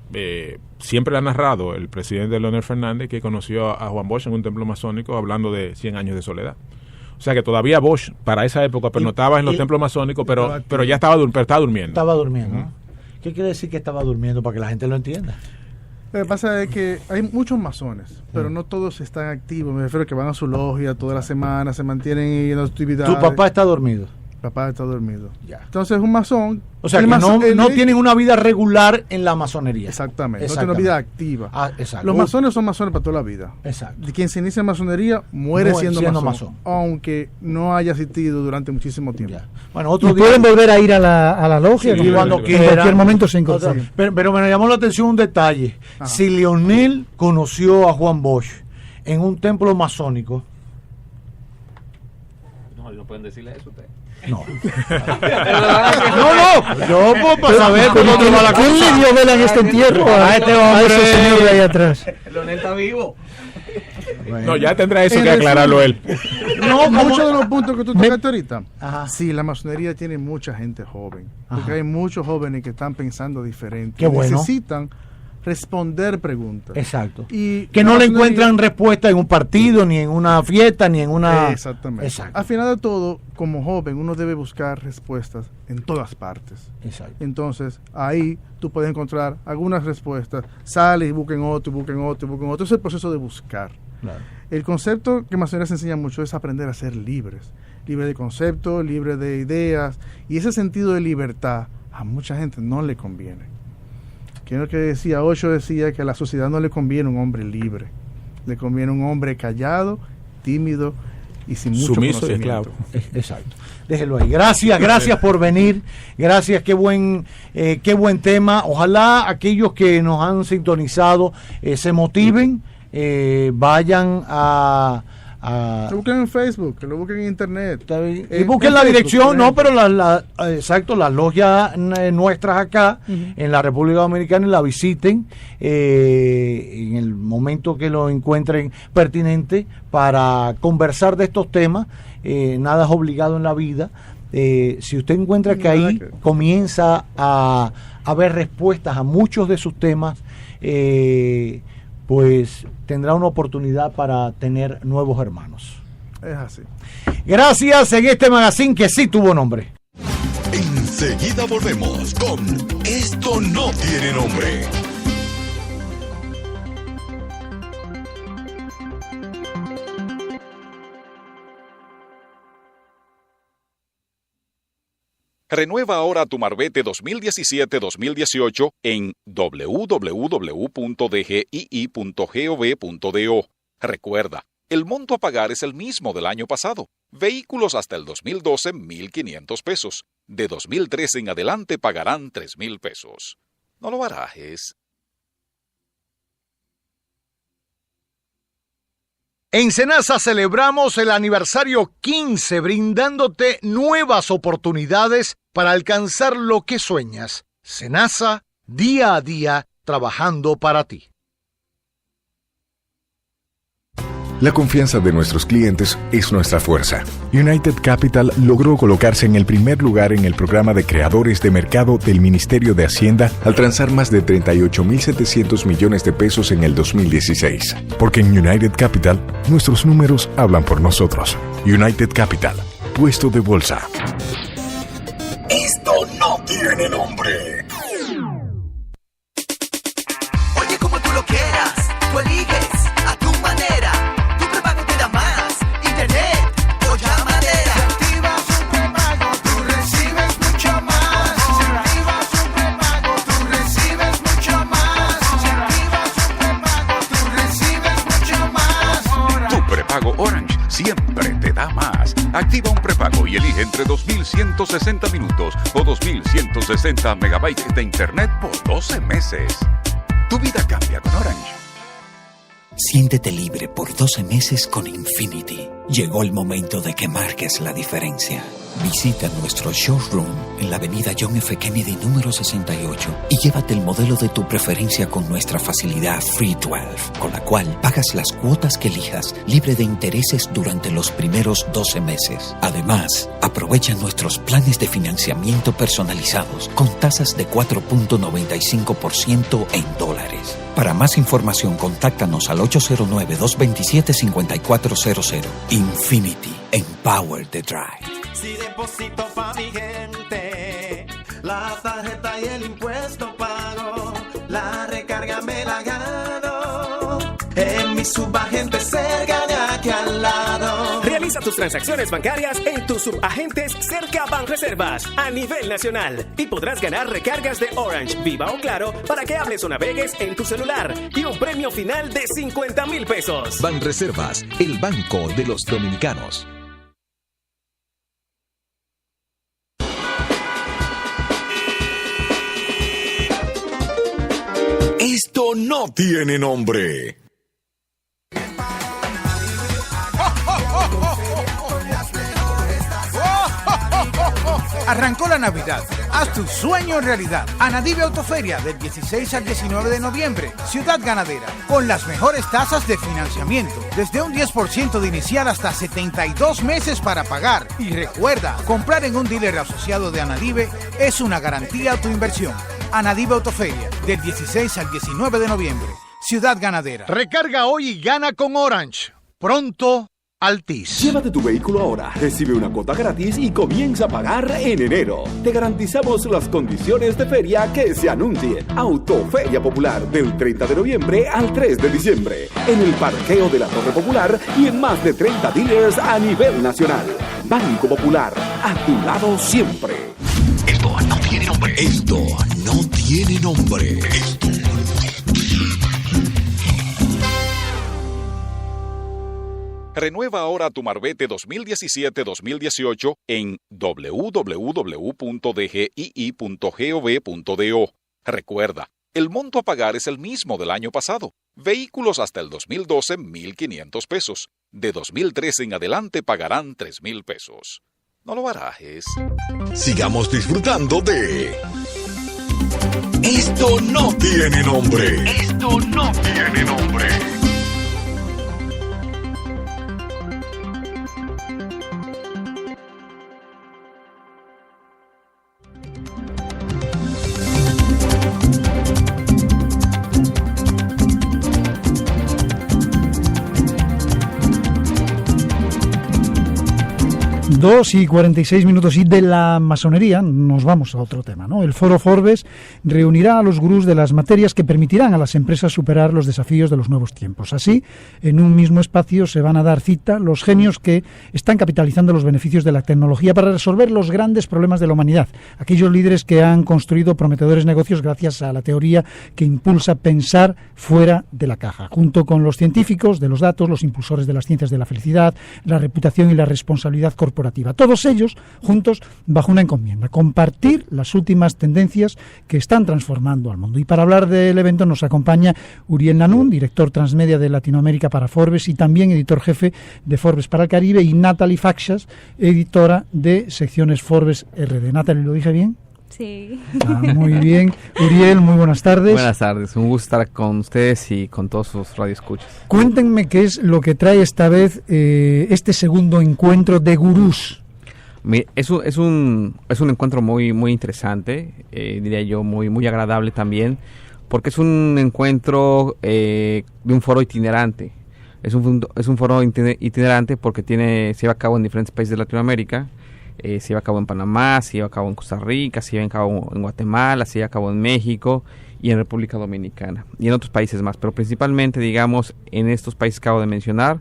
siempre ha narrado el presidente Leonel Fernández que conoció a Juan Bosch en un templo masónico hablando de 100 años de soledad. O sea que todavía Bosch para esa época pernotaba en los templos masónicos, pero ya estaba durmiendo. Estaba durmiendo. ¿Qué quiere decir que estaba durmiendo para que la gente lo entienda? Lo que pasa es que hay muchos masones, pero no todos están activos. Me refiero a que van a su logia toda la semana, se mantienen en actividades. ¿Tu papá está dormido? Papá está dormido. Ya. Entonces un masón, o sea, que no tienen una vida regular en la masonería. Exactamente. No tienen una vida activa. Exacto. Los masones son masones para toda la vida. Exacto. Quien se inicia en masonería muere siendo masón, aunque no haya asistido durante muchísimo tiempo. Ya. Bueno, otro día pueden volver a ir a la logia cuando quieran. En cualquier momento se incorporan. Pero me llamó la atención un detalle. Ajá. Si Leonel conoció a Juan Bosch en un templo masónico. No pueden decirle eso a usted. No. Yo para saber por dónde va la cosa. ¿Quién le dio vela en este entierro a este hombre? A ese señor de ahí atrás. Leonel está vivo. Bueno. No, ya tendrá eso que aclararlo él. No, muchos de los puntos que tú tocaste ahorita. Ajá. Sí, la masonería tiene mucha gente joven. Porque hay muchos jóvenes que están pensando diferente. Qué bueno. Necesitan responder preguntas. Exacto. Y que no le encuentran respuesta en un partido, ni en una fiesta, ni en una... Exactamente. Exacto. Al final de todo, como joven, uno debe buscar respuestas en todas partes. Exacto. Entonces, ahí tú puedes encontrar algunas respuestas. Sales y busquen otro, y busquen otro, y busquen otro. Es el proceso de buscar. Claro. El concepto que masonería se enseña mucho es aprender a ser libres. Libre de conceptos, libre de ideas. Y ese sentido de libertad a mucha gente no le conviene. Quiero que decía, Osho decía que a la sociedad no le conviene un hombre libre, le conviene un hombre callado, tímido y sin mucho sumiso conocimiento. y esclavo. Exacto. Déjelo ahí. Gracias por venir. Gracias, qué buen tema. Ojalá aquellos que nos han sintonizado se motiven, vayan a lo busquen en Facebook, que lo busquen en internet. Y busquen la dirección, no, pero exacto, las logias nuestras acá en la República Dominicana, y la visiten en el momento que lo encuentren pertinente para conversar de estos temas. Nada es obligado en la vida. Si usted encuentra que ahí comienza a haber respuestas a muchos de sus temas, pues tendrá una oportunidad para tener nuevos hermanos. Es así. Gracias en este magazine que sí tuvo nombre. Enseguida volvemos con Esto no tiene nombre. Renueva ahora tu Marbete 2017-2018 en www.dgii.gov.do. Recuerda, el monto a pagar es el mismo del año pasado. Vehículos hasta el 2012, 1,500 pesos. De 2013 en adelante pagarán 3,000 pesos. No lo barajes. En Senasa celebramos el aniversario 15, brindándote nuevas oportunidades para alcanzar lo que sueñas. Senasa, día a día, trabajando para ti. La confianza de nuestros clientes es nuestra fuerza. United Capital logró colocarse en el primer lugar en el programa de creadores de mercado del Ministerio de Hacienda al transar más de 38.700 millones de pesos en el 2016. Porque en United Capital, nuestros números hablan por nosotros. United Capital, puesto de bolsa. Esto no tiene nombre. Oye, como tú lo quieras, tú eliges a tu manera. Prepago Orange siempre te da más. Activa un prepago y elige entre 2.160 minutos o 2.160 megabytes de internet por 12 meses. Tu vida cambia con Orange. Siéntete libre por 12 meses con Infinity. Llegó el momento de que marques la diferencia. Visita nuestro showroom en la avenida John F. Kennedy número 68 y llévate el modelo de tu preferencia con nuestra facilidad Free 12, con la cual pagas las cuotas que elijas libre de intereses durante los primeros 12 meses. Además, aprovecha nuestros planes de financiamiento personalizados con tasas de 4.95% en dólares. Para más información, contáctanos al 809-227-5400. Infinity. Empower the Drive. Si deposito pa' mi gente, la tarjeta y el impuesto pago, la recarga me la gano, en mi subagente cerca de aquí al lado. Realiza tus transacciones bancarias en tus subagentes cerca Banreservas a nivel nacional y podrás ganar recargas de Orange, Viva o Claro para que hables o navegues en tu celular y un premio final de 50,000 pesos. Banreservas, el banco de los dominicanos. Esto no tiene nombre. Arrancó la Navidad. Haz tu sueño realidad. Anadive Autoferia del 16 al 19 de noviembre. Ciudad Ganadera. Con las mejores tasas de financiamiento. Desde un 10% de inicial hasta 72 meses para pagar. Y recuerda, comprar en un dealer asociado de Anadive es una garantía a tu inversión. Anadive Autoferia del 16 al 19 de noviembre. Ciudad Ganadera. Recarga hoy y gana con Orange. Pronto, Altis. Llévate tu vehículo ahora, recibe una cuota gratis y comienza a pagar en enero. Te garantizamos las condiciones de feria que se anuncien. Autoferia Popular del 30 de noviembre al 3 de diciembre. En el parqueo de la Torre Popular y en más de 30 dealers a nivel nacional. Banco Popular, a tu lado siempre. Esto no tiene nombre. Esto no tiene nombre. Renueva ahora tu Marbete 2017-2018 en www.dgii.gov.do. Recuerda, el monto a pagar es el mismo del año pasado. Vehículos hasta el 2012, 1,500 pesos. De 2013 en adelante pagarán 3,000 pesos. No lo barajes. Sigamos disfrutando de Esto no tiene nombre. Esto no tiene nombre. Dos y 46 minutos, y de la masonería nos vamos a otro tema, ¿no? El Foro Forbes reunirá a los gurús de las materias que permitirán a las empresas superar los desafíos de los nuevos tiempos. Así, en un mismo espacio se van a dar cita los genios que están capitalizando los beneficios de la tecnología para resolver los grandes problemas de la humanidad. Aquellos líderes que han construido prometedores negocios gracias a la teoría que impulsa pensar fuera de la caja, junto con los científicos de los datos, los impulsores de las ciencias de la felicidad, la reputación y la responsabilidad corporativa. Todos ellos juntos bajo una encomienda: compartir las últimas tendencias que están transformando al mundo. Y para hablar del evento nos acompaña Uriel Nanún, director transmedia de Latinoamérica para Forbes y también editor jefe de Forbes para el Caribe, y Natalie Faxas, editora de secciones Forbes RD. Natalie, ¿lo dije bien? Sí. Muy bien. Uriel, muy buenas tardes. Buenas tardes, un gusto estar con ustedes y con todos sus radioescuchas. Cuéntenme qué es lo que trae esta vez este segundo encuentro de gurús. Es un encuentro muy interesante, diría yo, muy agradable también, porque es un encuentro de un foro itinerante. Es un foro itinerante porque se lleva a cabo en diferentes países de Latinoamérica. Se lleva a cabo en Panamá, se lleva a cabo en Costa Rica, se lleva a cabo en Guatemala, se lleva a cabo en México y en República Dominicana y en otros países más, pero principalmente, digamos, en estos países que acabo de mencionar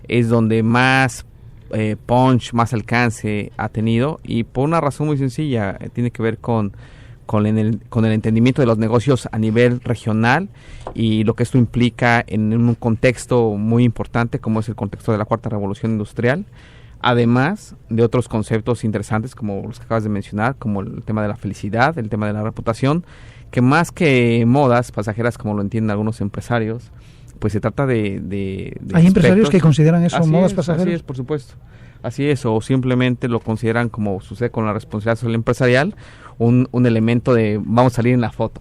es donde más punch, más alcance ha tenido, y por una razón muy sencilla. Tiene que ver con el entendimiento de los negocios a nivel regional y lo que esto implica en un contexto muy importante como es el contexto de la Cuarta Revolución Industrial, además de otros conceptos interesantes como los que acabas de mencionar, como el tema de la felicidad, el tema de la reputación, que más que modas pasajeras, como lo entienden algunos empresarios, pues se trata de ¿Hay empresarios que consideran eso modas pasajeras? Así es, por supuesto. Así es, o simplemente lo consideran, como sucede con la responsabilidad social empresarial, un elemento de vamos a salir en la foto,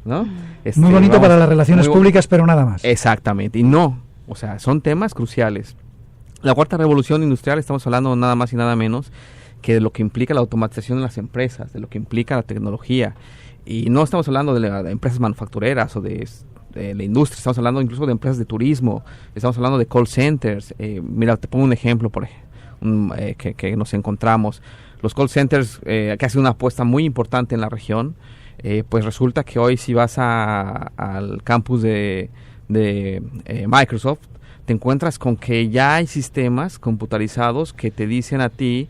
¿no? Muy bonito para las relaciones públicas, pero nada más. Exactamente, y no, o sea, son temas cruciales. La Cuarta Revolución Industrial, estamos hablando nada más y nada menos que de lo que implica la automatización de las empresas, de lo que implica la tecnología. Y no estamos hablando de empresas manufactureras o de la industria, estamos hablando incluso de empresas de turismo, estamos hablando de call centers. Mira, te pongo un ejemplo que nos encontramos. Los call centers, que hacen una apuesta muy importante en la región, pues resulta que hoy si vas al campus de Microsoft, te encuentras con que ya hay sistemas computarizados que te dicen a ti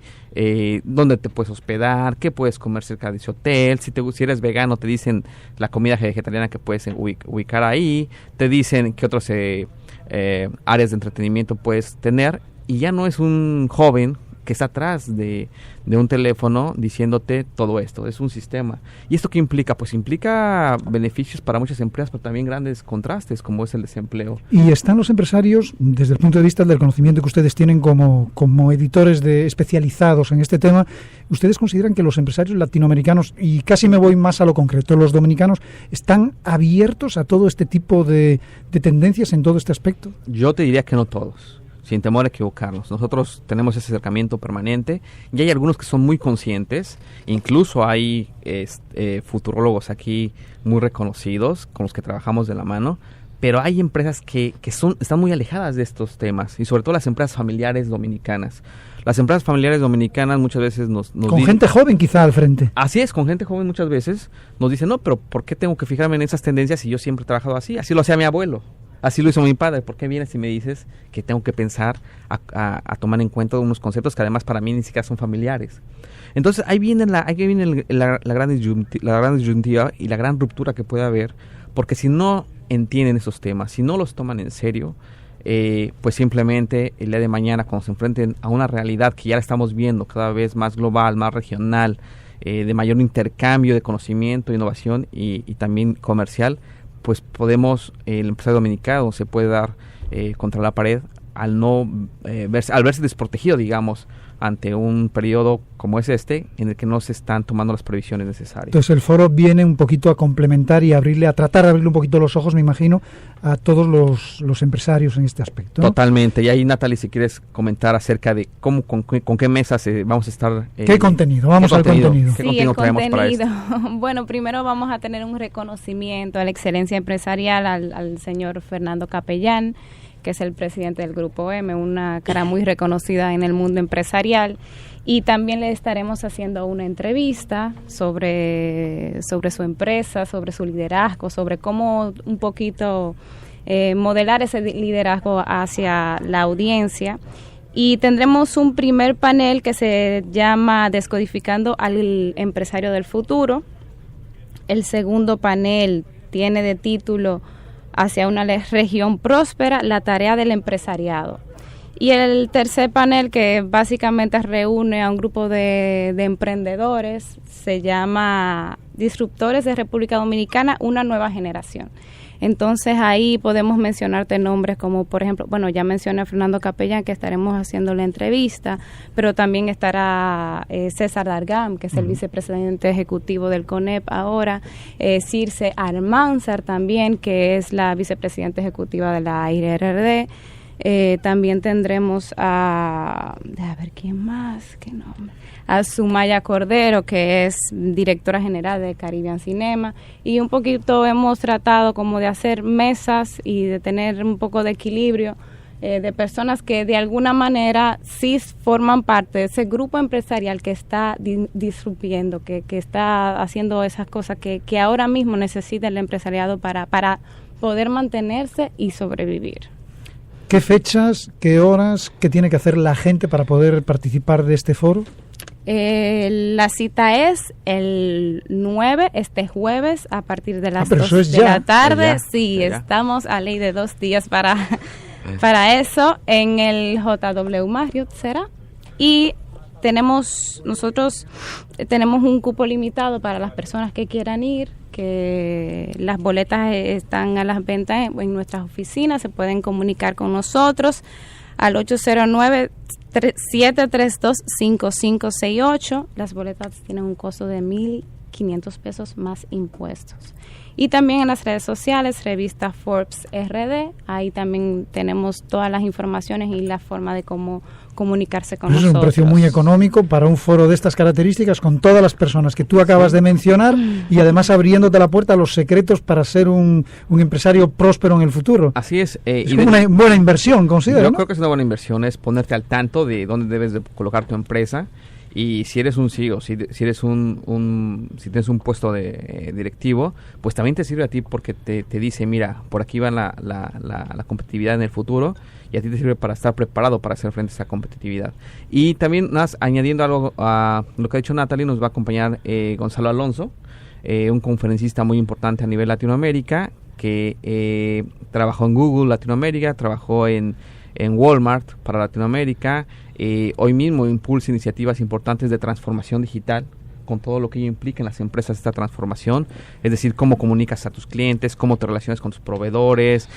dónde te puedes hospedar, qué puedes comer cerca de ese hotel. Si eres vegano, te dicen la comida vegetariana que puedes ubicar ahí, te dicen qué otras áreas de entretenimiento puedes tener, y ya no es un joven que está atrás de un teléfono diciéndote todo esto, es un sistema. ¿Y esto qué implica? Pues implica beneficios para muchas empresas, pero también grandes contrastes, como es el desempleo. Y están los empresarios, desde el punto de vista del conocimiento que ustedes tienen como editores especializados en este tema, ¿ustedes consideran que los empresarios latinoamericanos, y casi me voy más a lo concreto, los dominicanos, están abiertos a todo este tipo de tendencias en todo este aspecto? Yo te diría que no todos, sin temor a equivocarnos. Nosotros tenemos ese acercamiento permanente y hay algunos que son muy conscientes, incluso hay futurólogos aquí muy reconocidos con los que trabajamos de la mano, pero hay empresas que están muy alejadas de estos temas, y sobre todo las empresas familiares dominicanas. Las empresas familiares dominicanas muchas veces nos con dicen, gente joven quizá al frente. Así es, con gente joven muchas veces nos dicen, no, pero ¿por qué tengo que fijarme en esas tendencias si yo siempre he trabajado así? Así lo hacía mi abuelo. Así lo hizo mi padre. ¿Por qué vienes y me dices que tengo que pensar a tomar en cuenta unos conceptos que además para mí ni siquiera son familiares? Entonces ahí viene la gran disyuntiva y la gran ruptura que puede haber, porque si no entienden esos temas, si no los toman en serio, pues simplemente el día de mañana, cuando se enfrenten a una realidad que ya la estamos viendo cada vez más global, más regional, de mayor intercambio de conocimiento, innovación y también comercial, pues podemos, el empresario dominicano se puede dar contra la pared al verse desprotegido, digamos, ante un periodo como es en el que no se están tomando las previsiones necesarias. Entonces el foro viene un poquito a complementar y tratar de abrirle un poquito los ojos, me imagino, a todos los empresarios en este aspecto, ¿no? Totalmente. Y ahí, Natalie, si quieres comentar acerca de con qué mesas vamos a estar. ¿Qué contenido? Vamos al contenido. ¿Qué contenido traemos para esto? Bueno, primero vamos a tener un reconocimiento a la excelencia empresarial al señor Fernando Capellán, que es el presidente del Grupo M, una cara muy reconocida en el mundo empresarial. Y también le estaremos haciendo una entrevista sobre su empresa, sobre su liderazgo, sobre cómo un poquito modelar ese liderazgo hacia la audiencia. Y tendremos un primer panel que se llama Descodificando al empresario del futuro. El segundo panel tiene de título Hacia una región próspera, la tarea del empresariado. Y el tercer panel, que básicamente reúne a un grupo de emprendedores, se llama Disruptores de República Dominicana, una nueva generación. Entonces ahí podemos mencionarte nombres como, por ejemplo, bueno, ya mencioné a Fernando Capellán, que estaremos haciendo la entrevista, pero también estará César Dargam, que es el vicepresidente ejecutivo del CONEP ahora, Circe Almanzar también, que es la vicepresidenta ejecutiva de la IRRD. También tendremos a ver quién más, qué nombre, a Sumaya Cordero, que es directora general de Caribbean Cinema, y un poquito hemos tratado como de hacer mesas y de tener un poco de equilibrio de personas que de alguna manera sí forman parte de ese grupo empresarial que está disrumpiendo, que está haciendo esas cosas que ahora mismo necesita el empresariado para poder mantenerse y sobrevivir. ¿Qué fechas, qué horas, qué tiene que hacer la gente para poder participar de este foro? La cita es el 9, este jueves, a partir de las 2 de la tarde. Sí, estamos a ley de 2 días para eso, en el JW Marriott será. Y nosotros tenemos un cupo limitado para las personas que quieran ir, que las boletas están a las ventas en nuestras oficinas, se pueden comunicar con nosotros al 809-732-5568. Las boletas tienen un costo de 1,500 pesos más impuestos. Y también en las redes sociales, revista Forbes RD, ahí también tenemos todas las informaciones y la forma de cómo comunicarse con nosotros. Es un precio muy económico para un foro de estas características, con todas las personas que tú acabas de mencionar, y además abriéndote la puerta a los secretos para ser un empresario próspero en el futuro. Así es. Es una buena inversión, considero, Yo ¿no? creo que es una buena inversión, es ponerte al tanto de dónde debes de colocar tu empresa. Y si eres un CEO, si eres si tienes un puesto de directivo, pues también te sirve a ti, porque te dice, mira, por aquí va la competitividad en el futuro, y a ti te sirve para estar preparado para hacer frente a esa competitividad. Y también, añadiendo algo a lo que ha dicho Natalie, nos va a acompañar Gonzalo Alonso, un conferencista muy importante a nivel Latinoamérica, que trabajó en Google Latinoamérica, trabajó en Walmart para Latinoamérica. Hoy mismo impulsa iniciativas importantes de transformación digital, con todo lo que ello implica en las empresas, esta transformación, es decir, cómo comunicas a tus clientes, cómo te relacionas con tus proveedores,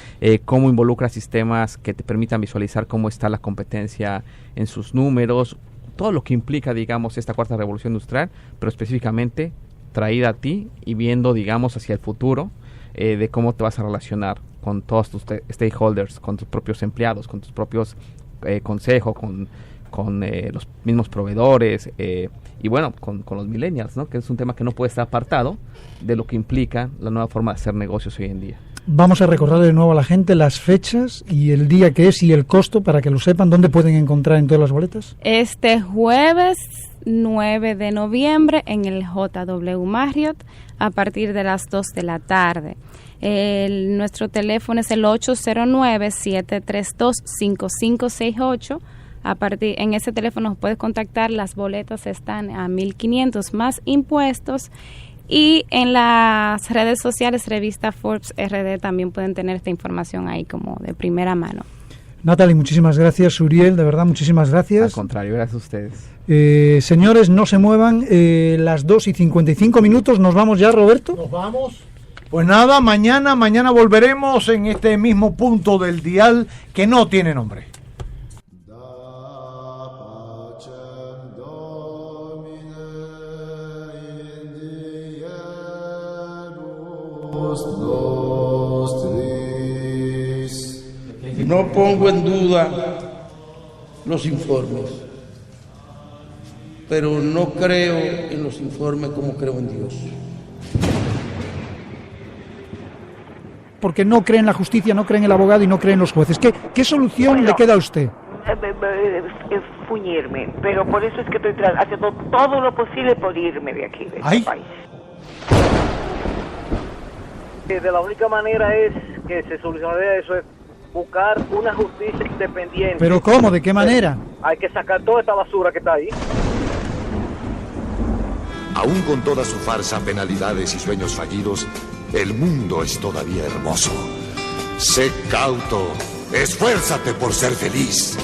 cómo involucras sistemas que te permitan visualizar cómo está la competencia en sus números, todo lo que implica, digamos, esta cuarta revolución industrial, pero específicamente traída a ti y viendo, digamos, hacia el futuro, de cómo te vas a relacionar con todos tus stakeholders, con tus propios empleados, con tus propios consejos, con los mismos proveedores, y bueno, con los millennials, ¿no? Que es un tema que no puede estar apartado de lo que implica la nueva forma de hacer negocios hoy en día. Vamos a recordarle de nuevo a la gente las fechas y el día que es y el costo, para que lo sepan. ¿Dónde pueden encontrar en todas las boletas? Este jueves 9 de noviembre en el JW Marriott, a partir de las 2 de la tarde. Nuestro teléfono es el 809-732-5568. En ese teléfono nos puedes contactar. Las boletas están a 1.500 más impuestos. Y en las redes sociales, revista Forbes RD, también pueden tener esta información ahí como de primera mano. Natalie, muchísimas gracias. Uriel, de verdad, muchísimas gracias. Al contrario, gracias a ustedes. Señores, no se muevan. Las 2:55. ¿Nos vamos ya, Roberto? Nos vamos. Pues nada, mañana volveremos en este mismo punto del dial que no tiene nombre. No pongo en duda los informes, pero no creo en los informes como creo en Dios. Porque no cree en la justicia, no cree en el abogado y no cree en los jueces. ¿Qué solución le queda a usted? Fuñirme, pero por eso es que estoy haciendo todo lo posible por irme de aquí, de este país. De la única manera es que se solucionaría eso, es buscar una justicia independiente. ¿Pero cómo? ¿De qué manera? Hay que sacar toda esta basura que está ahí. Aún con toda su farsa, penalidades y sueños fallidos, el mundo es todavía hermoso. Sé cauto, esfuérzate por ser feliz.